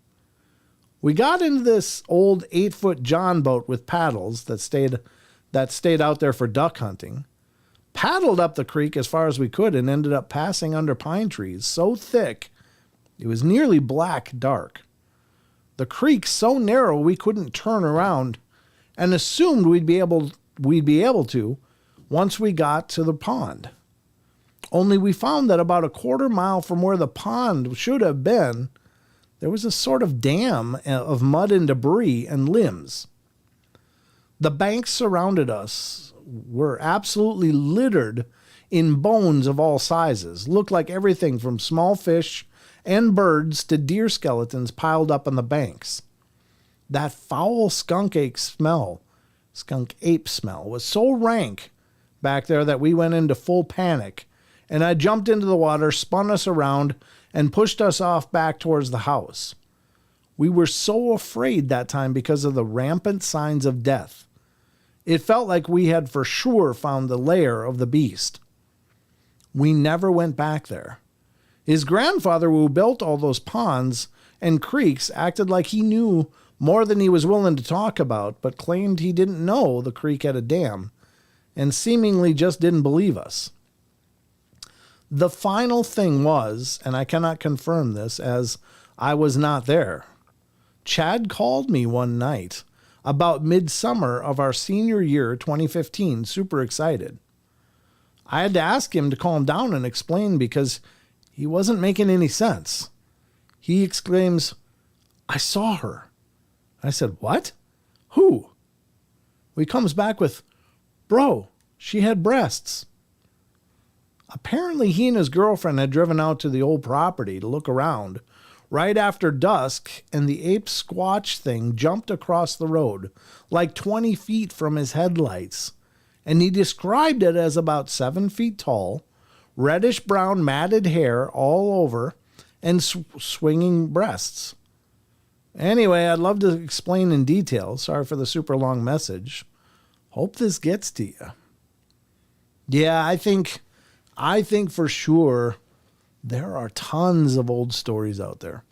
We got into this old 8-foot John boat with paddles that stayed out there for duck hunting, paddled up the creek as far as we could, and ended up passing under pine trees so thick it was nearly black dark. The creek so narrow we couldn't turn around, and assumed we'd be able to once we got to the pond. Only we found that about a quarter mile from where the pond should have been, there was a sort of dam of mud and debris and limbs. The banks surrounded us were absolutely littered in bones of all sizes, looked like everything from small fish and birds to deer skeletons piled up on the banks. That foul skunk ape smell was so rank back there that we went into full panic, and I jumped into the water, spun us around, and pushed us off back towards the house. We were so afraid that time because of the rampant signs of death. It felt like we had for sure found the lair of the beast. We never went back there. His grandfather, who built all those ponds and creeks, acted like he knew more than he was willing to talk about, but claimed he didn't know the creek had a dam, and seemingly just didn't believe us. The final thing was, and I cannot confirm this as I was not there, Chad called me one night about midsummer of our senior year, 2015, super excited. I had to ask him to calm down and explain because he wasn't making any sense. He exclaims, "I saw her." I said, "What? Who?" He comes back with, "Bro, she had breasts." Apparently he and his girlfriend had driven out to the old property to look around right after dusk, and the ape squatch thing jumped across the road like 20 feet from his headlights, and he described it as about 7 feet tall, reddish-brown matted hair all over, and swinging breasts. Anyway, I'd love to explain in detail. Sorry for the super long message. Hope this gets to you. Yeah, I think for sure there are tons of old stories out there.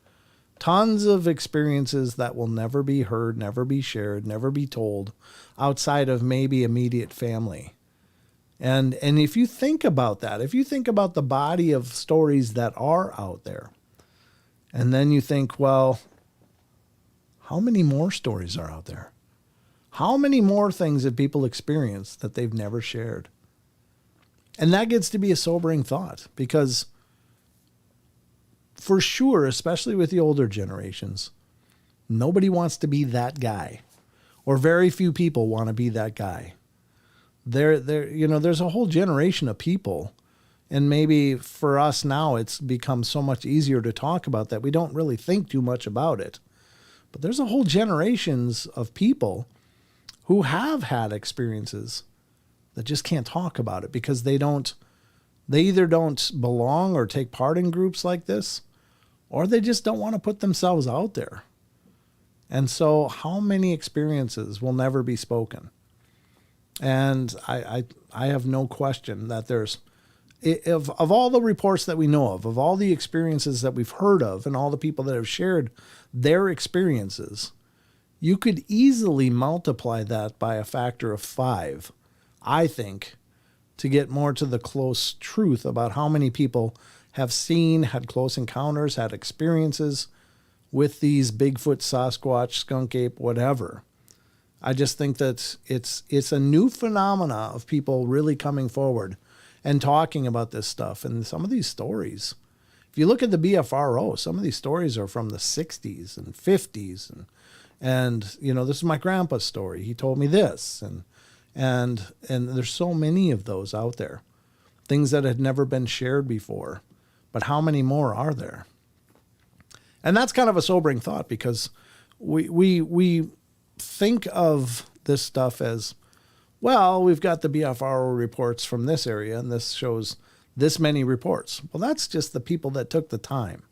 Tons of experiences that will never be heard, never be shared, never be told outside of maybe immediate family. And if you think about that, if you think about the body of stories that are out there, and then you think, well, how many more stories are out there? How many more things have people experienced that they've never shared? And that gets to be a sobering thought, because for sure, especially with the older generations, nobody wants to be that guy, or very few people want to be that guy. There's a whole generation of people And maybe for us now, it's become so much easier to talk about that we don't really think too much about it. But there's a whole generations of people who have had experiences that just can't talk about it because they either don't belong or take part in groups like this, or they just don't want to put themselves out there. And so how many experiences will never be spoken? And I have no question that there's, of all the reports that we know of all the experiences that we've heard of and all the people that have shared their experiences, you could easily multiply that by a factor of 5, I think, to get more to the close truth about how many people have seen, had close encounters, had experiences with these Bigfoot, Sasquatch, skunk ape, whatever. I just think that it's a new phenomena of people really coming forward and talking about this stuff. And some of these stories, if you look at the BFRO, some of these stories are from the 60s and 50s. And you know, this is my grandpa's story. He told me this. And there's so many of those out there. Things that had never been shared before. But how many more are there? And that's kind of a sobering thought, because we think of this stuff as, well, we've got the BFRO reports from this area, and this shows this many reports. Well, that's just the people that took the time.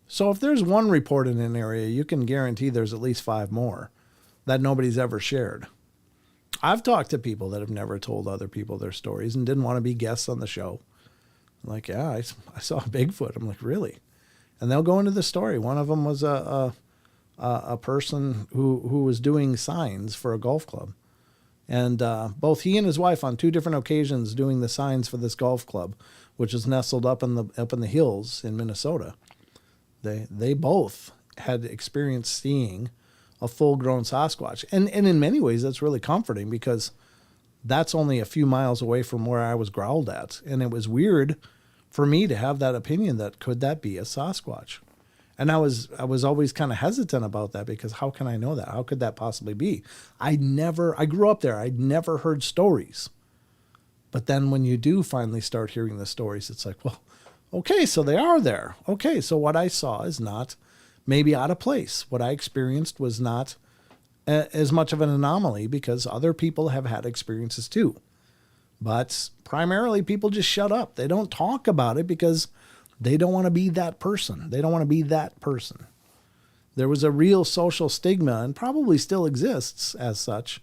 So if there's one report in an area, you can guarantee there's at least 5 more that nobody's ever shared. I've talked to people that have never told other people their stories and didn't want to be guests on the show. Like, yeah, I saw a Bigfoot. I'm like, really? And they'll go into the story. One of them was a person who was doing signs for a golf club. And both he and his wife on 2 different occasions doing the signs for this golf club, which is nestled up in the hills in Minnesota. They both had experienced seeing a full-grown Sasquatch. And in many ways, that's really comforting, because that's only a few miles away from where I was growled at. And it was weird for me to have that opinion that could that be a Sasquatch? And I was always kind of hesitant about that, because how can I know that? How could that possibly be? I grew up there. I'd never heard stories. But then when you do finally start hearing the stories, it's like, well, okay, so they are there. Okay, so what I saw is not maybe out of place. What I experienced was not as much of an anomaly, because other people have had experiences too. But primarily people just shut up. They don't talk about it because they don't want to be that person. They don't want to be that person. There was a real social stigma, and probably still exists as such,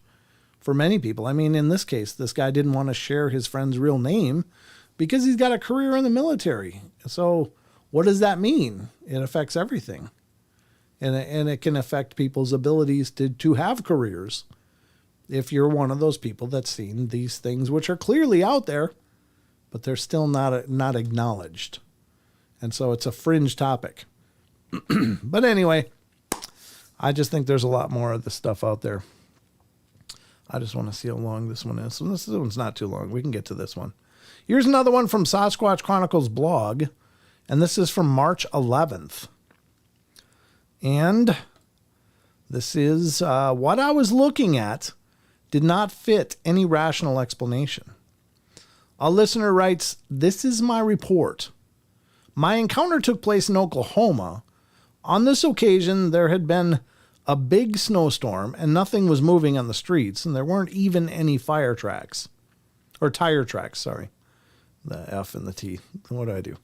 for many people. I mean, in this case, this guy didn't want to share his friend's real name because he's got a career in the military. So what does that mean? It affects everything. And it can affect people's abilities to have careers if you're one of those people that's seen these things, which are clearly out there, but they're still not acknowledged. And so it's a fringe topic. But anyway, I just think there's a lot more of this stuff out there. I just want to see how long this one is. So this one's not too long. We can get to this one. Here's another one from Sasquatch Chronicles blog, and this is from March 11th. And this is what I was looking at did not fit any rational explanation. A listener writes, "This is my report. My encounter took place in Oklahoma. On this occasion, there had been a big snowstorm and nothing was moving on the streets, and there weren't even any tire tracks, sorry. The F and the T. What do I do?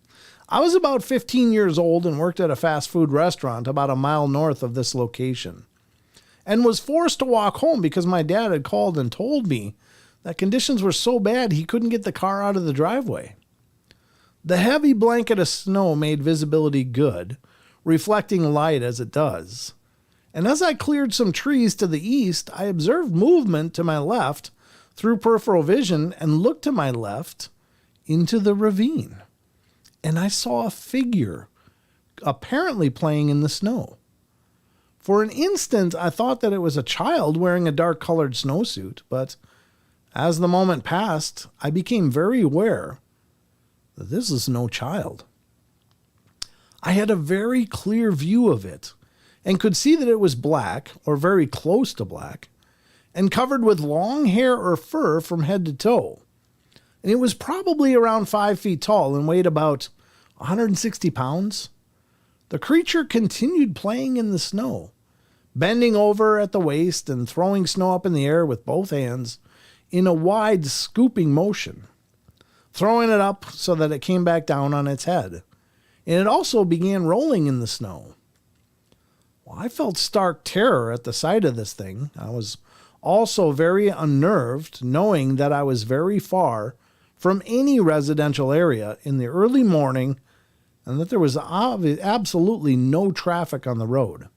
I was about 15 years old and worked at a fast food restaurant about a mile north of this location, and was forced to walk home because my dad had called and told me that conditions were so bad he couldn't get the car out of the driveway. The heavy blanket of snow made visibility good, reflecting light as it does. And as I cleared some trees to the east, I observed movement to my left through peripheral vision and looked to my left into the ravine. And I saw a figure apparently playing in the snow. For an instant, I thought that it was a child wearing a dark-colored snowsuit, but as the moment passed, I became very aware that this is no child. I had a very clear view of it and could see that it was black, or very close to black, and covered with long hair or fur from head to toe. and it was probably around 5 feet tall and weighed about 160 pounds. The creature continued playing in the snow, bending over at the waist and throwing snow up in the air with both hands in a wide scooping motion, throwing it up so that it came back down on its head. And it also began rolling in the snow. Well, I felt stark terror at the sight of this thing. I was also very unnerved, knowing that I was very far from any residential area in the early morning and that there was absolutely no traffic on the road.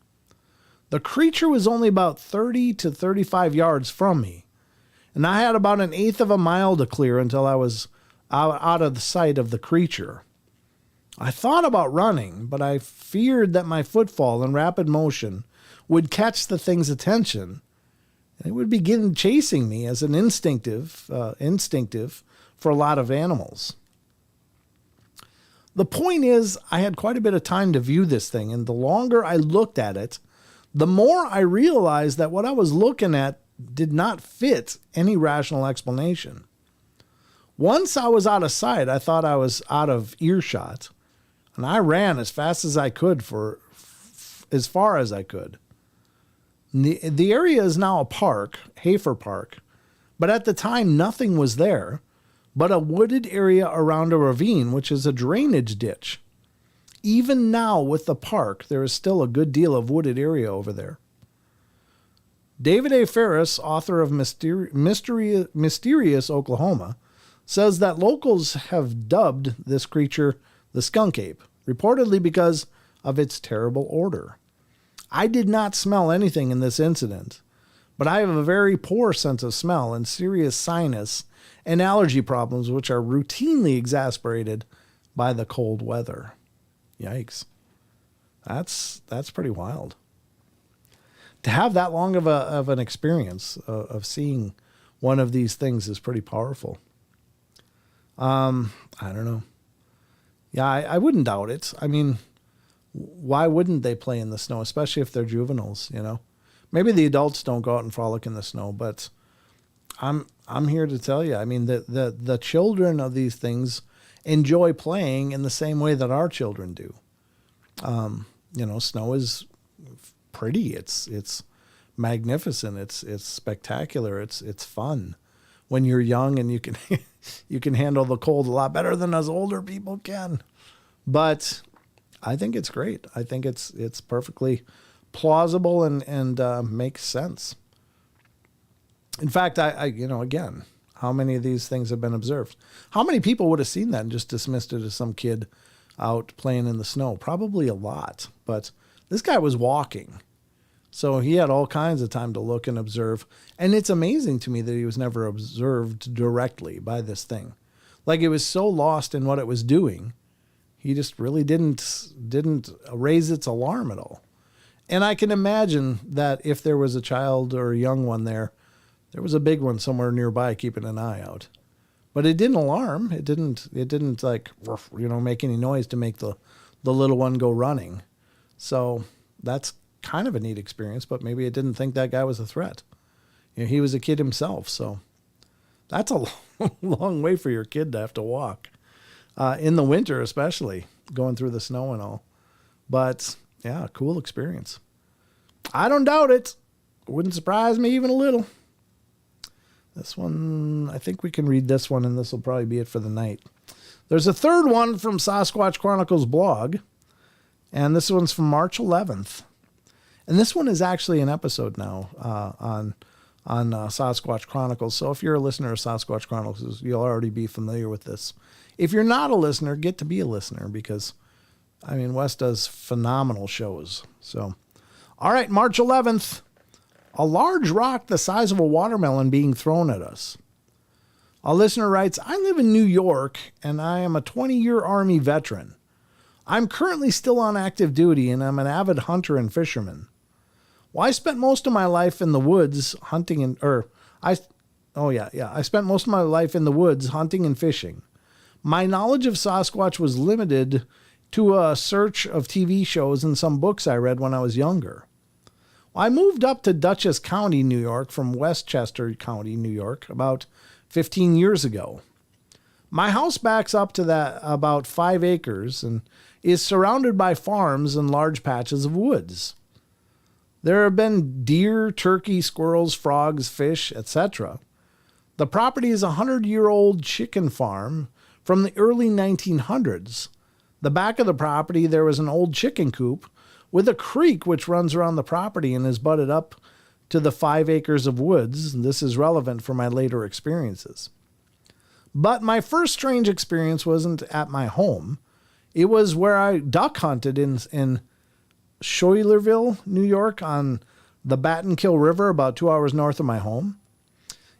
The creature was only about 30 to 35 yards from me, and I had about 1/8 of a mile to clear until I was out of the sight of the creature. I thought about running, but I feared that my footfall in rapid motion would catch the thing's attention, and it would begin chasing me as an instinctive for a lot of animals. The point is, I had quite a bit of time to view this thing, and the longer I looked at it, the more I realized that what I was looking at did not fit any rational explanation. Once I was out of sight, I thought I was out of earshot, and I ran as fast as I could for as far as I could. The area is now a park, Hafer Park, but at the time nothing was there but a wooded area around a ravine, which is a drainage ditch. Even now with the park, there is still a good deal of wooded area over there. David A. Ferris, author of Mysterious Oklahoma, says that locals have dubbed this creature the skunk ape, reportedly because of its terrible odor. I did not smell anything in this incident, but I have a very poor sense of smell and serious sinus and allergy problems, which are routinely exacerbated by the cold weather. Yikes. That's pretty wild. To have that long of an experience of seeing one of these things is pretty powerful. I don't know. Yeah, I wouldn't doubt it. I mean, why wouldn't they play in the snow, especially if they're juveniles, you know? Maybe the adults don't go out and frolic in the snow, but I'm here to tell you, I mean, the children of these things enjoy playing in the same way that our children do. Snow is pretty. It's magnificent. It's spectacular. It's fun when you're young and you can you can handle the cold a lot better than us older people can. But I think it's great. I think it's perfectly plausible and makes sense. In fact, again, how many of these things have been observed? How many people would have seen that and just dismissed it as some kid out playing in the snow? Probably a lot. But this guy was walking, so he had all kinds of time to look and observe. And it's amazing to me that he was never observed directly by this thing. Like, it was so lost in what it was doing, he just really didn't raise its alarm at all. And I can imagine that if there was a child or a young one there was a big one somewhere nearby keeping an eye out. But it didn't alarm. It didn't like, make any noise to make the little one go running. So that's kind of a neat experience, but maybe it didn't think that guy was a threat. He was a kid himself, so that's a long way for your kid to have to walk. In the winter especially, going through the snow and all. But yeah, cool experience. I don't doubt it. Wouldn't surprise me even a little. This one, I think we can read this one, and this will probably be it for the night. There's a third one from Sasquatch Chronicles blog, and this one's from March 11th. And this one is actually an episode now on Sasquatch Chronicles. So if you're a listener of Sasquatch Chronicles, you'll already be familiar with this. If you're not a listener, get to be a listener because, Wes does phenomenal shows. So, all right, March 11th. A large rock the size of a watermelon being thrown at us. A listener writes, I live in New York and I am a 20-year Army veteran. I'm currently still on active duty and I'm an avid hunter and fisherman. Well, I spent most of my life in the woods hunting I spent most of my life in the woods hunting and fishing. My knowledge of Sasquatch was limited to a search of TV shows and some books I read when I was younger. I moved up to Dutchess County, New York from Westchester County, New York, about 15 years ago. My house backs up to that about 5 acres and is surrounded by farms and large patches of woods. There have been deer, turkey, squirrels, frogs, fish, etc. The property is a 100-year-old chicken farm from the early 1900s. The back of the property, there was an old chicken coop with a creek which runs around the property and is butted up to the 5 acres of woods. This is relevant for my later experiences. But my first strange experience wasn't at my home. It was where I duck hunted in Schuylerville, New York, on the Battenkill River, about 2 hours north of my home.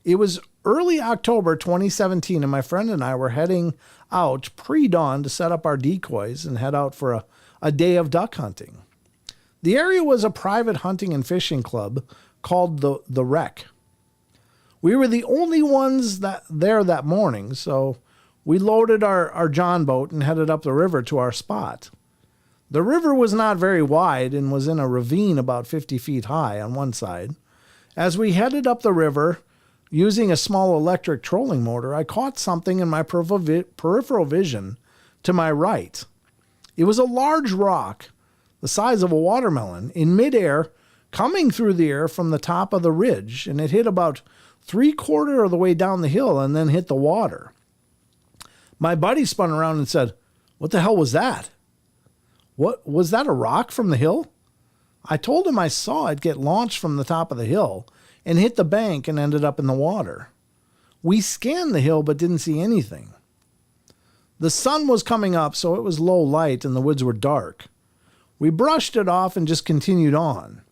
It was early October 2017, and my friend and I were heading out pre-dawn to set up our decoys and head out for a day of duck hunting. The area was a private hunting and fishing club called the Wreck. We were the only ones there that morning, so we loaded our John boat and headed up the river to our spot. The river was not very wide and was in a ravine about 50 feet high on one side. As we headed up the river, using a small electric trolling motor, I caught something in my peripheral vision to my right. It was a large rock, the size of a watermelon, in midair, coming through the air from the top of the ridge, and it hit about 3/4 of the way down the hill and then hit the water. My buddy spun around and said, "What the hell was that?" "What, was that a rock from the hill?" I told him I saw it get launched from the top of the hill and hit the bank and ended up in the water. We scanned the hill but didn't see anything. The sun was coming up, so it was low light and the woods were dark. We brushed it off and just continued on.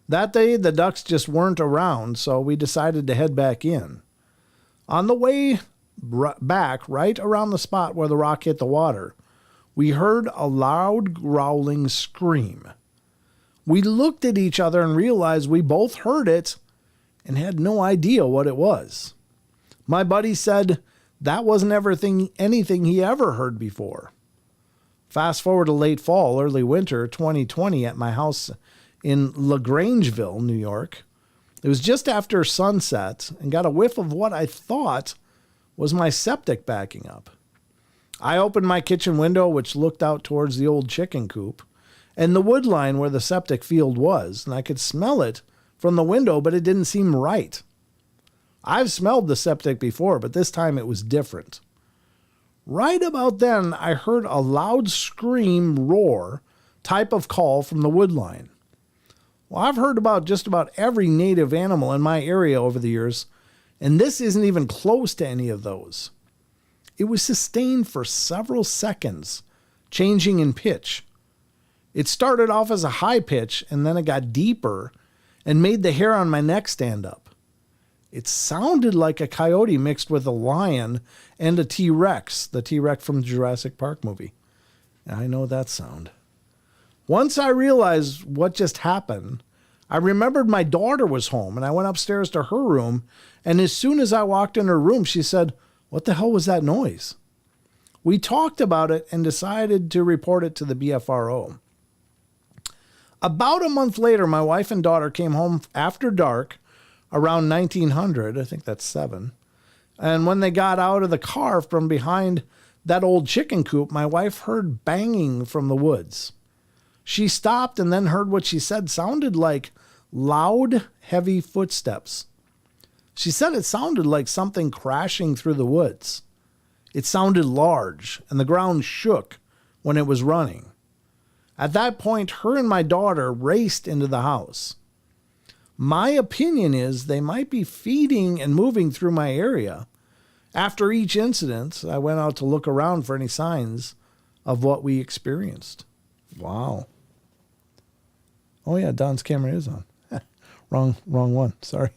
That day, the ducks just weren't around, so we decided to head back in. On the way back, right around the spot where the rock hit the water, we heard a loud growling scream. We looked at each other and realized we both heard it and had no idea what it was. My buddy said that wasn't anything he ever heard before. Fast forward to late fall, early winter 2020 at my house in LaGrangeville, New York. It was just after sunset and got a whiff of what I thought was my septic backing up. I opened my kitchen window, which looked out towards the old chicken coop, and the wood line where the septic field was, and I could smell it from the window, but it didn't seem right. I've smelled the septic before, but this time it was different. Right about then, I heard a loud scream, roar, type of call from the wood line. Well, I've heard about just about every native animal in my area over the years, and this isn't even close to any of those. It was sustained for several seconds, changing in pitch. It started off as a high pitch, and then it got deeper and made the hair on my neck stand up. It sounded like a coyote mixed with a lion and a T-Rex, the T-Rex from the Jurassic Park movie. I know that sound. Once I realized what just happened, I remembered my daughter was home, and I went upstairs to her room, and as soon as I walked in her room, she said, "What the hell was that noise?" We talked about it and decided to report it to the BFRO. About a month later, my wife and daughter came home after dark around 1900, I think that's 7. And when they got out of the car from behind that old chicken coop, my wife heard banging from the woods. She stopped and then heard what she said sounded like loud, heavy footsteps. She said it sounded like something crashing through the woods. It sounded large, and the ground shook when it was running. At that point, her and my daughter raced into the house. My opinion is they might be feeding and moving through my area. After each incident, I went out to look around for any signs of what we experienced. Wow. Oh yeah, Don's camera is on. Wrong one. Sorry.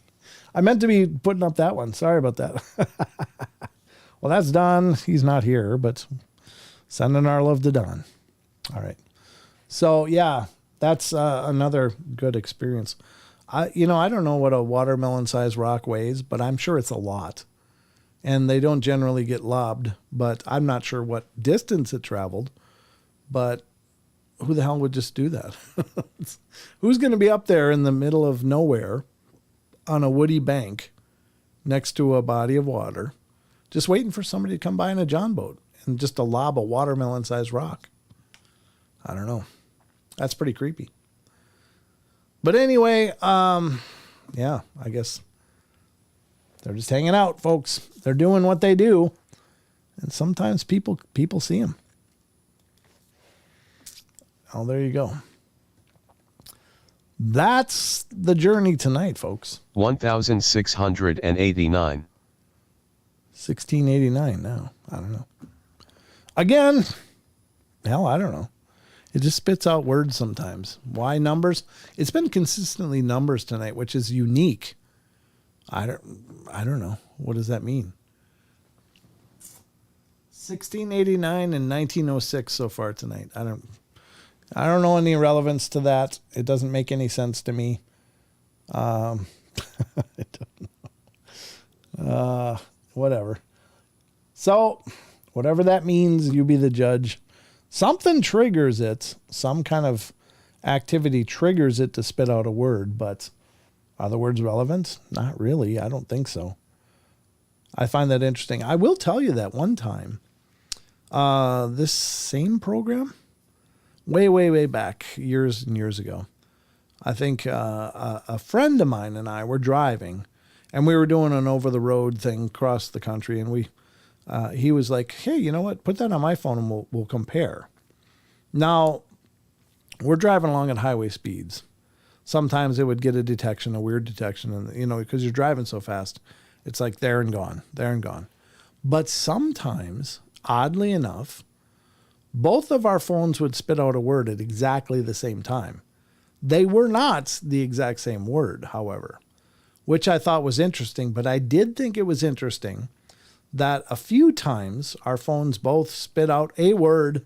I meant to be putting up that one. Sorry about that. Well, that's Don. He's not here, but sending our love to Don. All right. So yeah, that's another good experience. I don't know what a watermelon-sized rock weighs, but I'm sure it's a lot. And they don't generally get lobbed, but I'm not sure what distance it traveled. But who the hell would just do that? Who's going to be up there in the middle of nowhere on a woody bank next to a body of water, just waiting for somebody to come by in a John boat and just to lob a watermelon-sized rock. I don't know. That's pretty creepy. But anyway, yeah, I guess they're just hanging out, folks. They're doing what they do. And sometimes people see them. Oh, there you go. That's the journey tonight, folks. 1689. 1689 now. I don't know. Again, hell, I don't know. It just spits out words sometimes. Why numbers? It's been consistently numbers tonight, which is unique. I don't know. What does that mean? 1689 and 1906 so far tonight. I don't know any relevance to that. It doesn't make any sense to me. I don't know. Whatever. So, whatever that means, you be the judge. Something triggers it. Some kind of activity triggers it to spit out a word, but are the words relevant? Not really. I don't think so. I find that interesting. I will tell you that one time, this same program, way back, years and years ago, I think a friend of mine and I were driving, and we were doing an over-the-road thing across the country, and he was like, hey, you know what? Put that on my phone and we'll compare. Now, we're driving along at highway speeds. Sometimes it would get a weird detection, and because you're driving so fast, it's like there and gone. But sometimes, oddly enough, both of our phones would spit out a word at exactly the same time. They were not the exact same word, however, which I thought was interesting, but I did think it was interesting that a few times our phones both spit out a word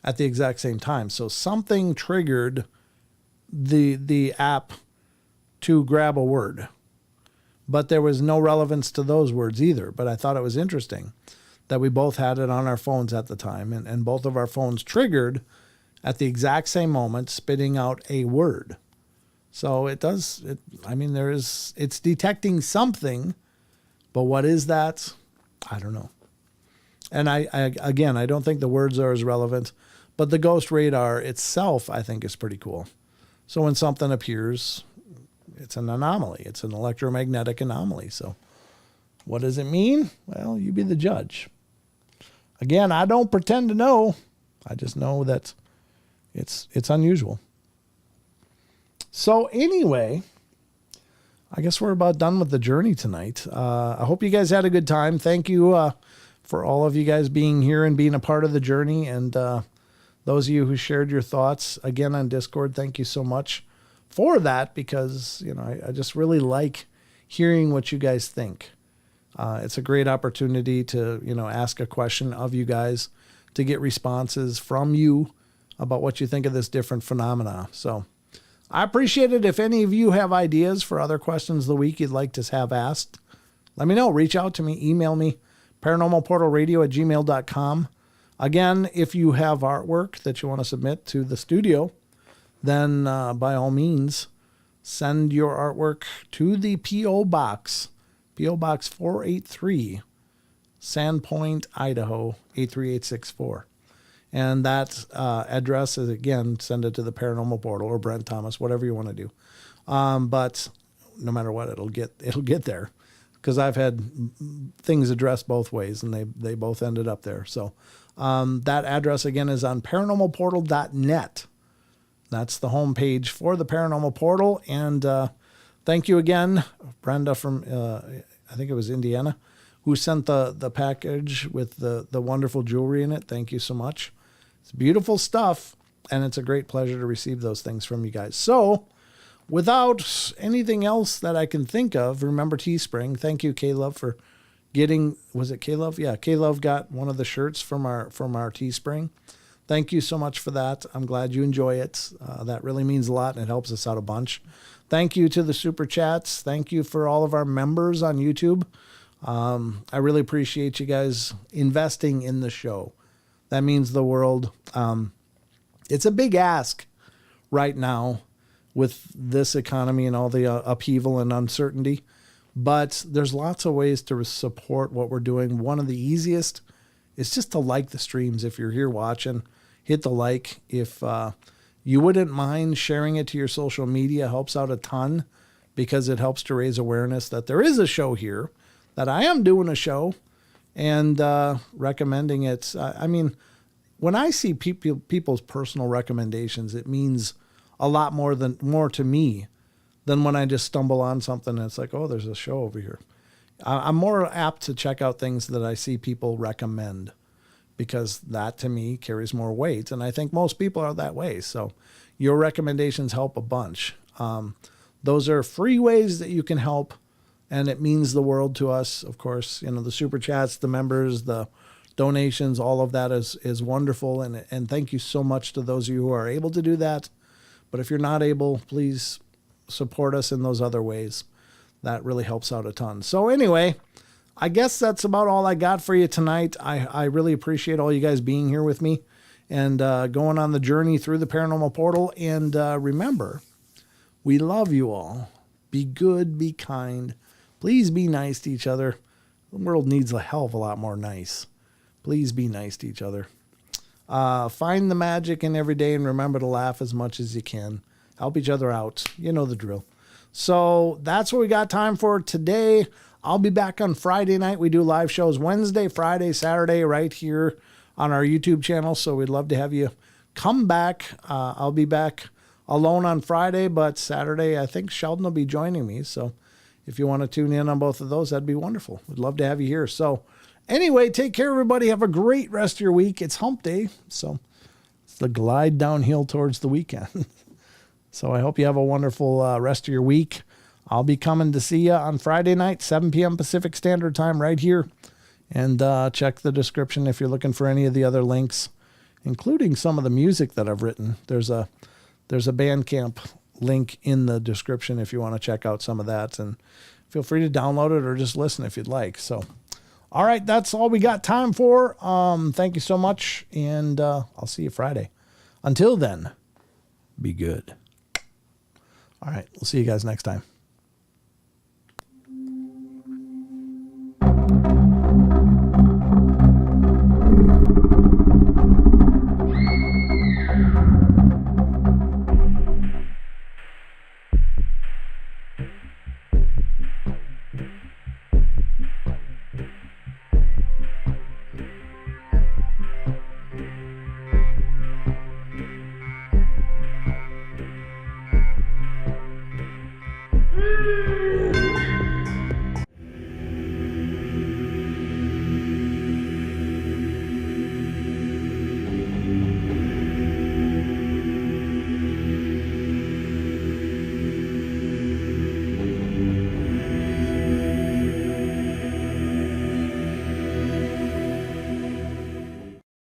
at the exact same time. So something triggered the app to grab a word, but there was no relevance to those words either. But I thought it was interesting that we both had it on our phones at the time, and both of our phones triggered at the exact same moment, spitting out a word. So it's detecting something, but what is that? I don't know. And I don't think the words are as relevant, but the ghost radar itself, I think, is pretty cool. So when something appears, it's an anomaly. It's an electromagnetic anomaly. So what does it mean? Well, you be the judge. Again, I don't pretend to know. I just know that it's unusual. So anyway, I guess we're about done with the journey tonight. I hope you guys had a good time. Thank you for all of you guys being here and being a part of the journey. And those of you who shared your thoughts again on Discord, thank you so much for that, because I just really like hearing what you guys think. It's a great opportunity to ask a question of you guys, to get responses from you about what you think of this different phenomena. So I appreciate it. If any of you have ideas for other questions of the week you'd like to have asked, let me know. Reach out to me. Email me, paranormalportalradio@gmail.com. Again, if you have artwork that you want to submit to the studio, then by all means, send your artwork to the P.O. Box, P.O. Box 483, Sandpoint, Idaho, 83864. And that address is, again, send it to the Paranormal Portal or Brent Thomas, whatever you want to do. But no matter what, it'll get there, because I've had things addressed both ways, and they both ended up there. So that address, again, is on paranormalportal.net. That's the homepage for the Paranormal Portal. And thank you again, Brenda from, I think it was Indiana, who sent the package with the wonderful jewelry in it. Thank you so much. It's beautiful stuff, and it's a great pleasure to receive those things from you guys. So without anything else that I can think of, remember Teespring. Thank you, K-Love, for getting, was it K-Love? Yeah, K-Love got one of the shirts from our Teespring. Thank you so much for that. I'm glad you enjoy it. That really means a lot, and it helps us out a bunch. Thank you to the Super Chats. Thank you for all of our members on YouTube. I really appreciate you guys investing in the show. That means the world. It's a big ask right now with this economy and all the upheaval and uncertainty. But there's lots of ways to support what we're doing. One of the easiest is just to like the streams. If you're here watching, hit the like. If you wouldn't mind sharing it to your social media, helps out a ton, because it helps to raise awareness that there is a show here, that I am doing a show, and recommending it. I mean, when I see people's personal recommendations, it means a lot more to me than when I just stumble on something and it's like, oh, there's a show over here. I'm more apt to check out things that I see people recommend, because that to me carries more weight. And I think most people are that way. So your recommendations help a bunch. Those are free ways that you can help, and it means the world to us. Of course, the super chats, the members, the donations, all of that is wonderful. And thank you so much to those of you who are able to do that. But if you're not able, please support us in those other ways. That really helps out a ton. So anyway, I guess that's about all I got for you tonight. I really appreciate all you guys being here with me and going on the journey through the Paranormal Portal. And remember, we love you all. Be good, be kind. Please be nice to each other. The world needs a hell of a lot more nice. Please be nice to each other. Find the magic in every day and remember to laugh as much as you can. Help each other out. You know the drill. So that's what we got time for today. I'll be back on Friday night. We do live shows Wednesday, Friday, Saturday right here on our YouTube channel. So we'd love to have you come back. I'll be back alone on Friday, but Saturday I think Sheldon will be joining me. So if you want to tune in on both of those, that'd be wonderful. We'd love to have you here. So anyway, take care, everybody. Have a great rest of your week. It's hump day, so it's the glide downhill towards the weekend. So I hope you have a wonderful rest of your week. I'll be coming to see you on Friday night, 7 p.m. Pacific Standard Time right here. And check the description if you're looking for any of the other links, including some of the music that I've written. There's a Bandcamp link in the description if you want to check out some of that. And feel free to download it or just listen if you'd like. So, all right, that's all we got time for. Thank you so much, and I'll see you Friday. Until then, be good. All right, we'll see you guys next time.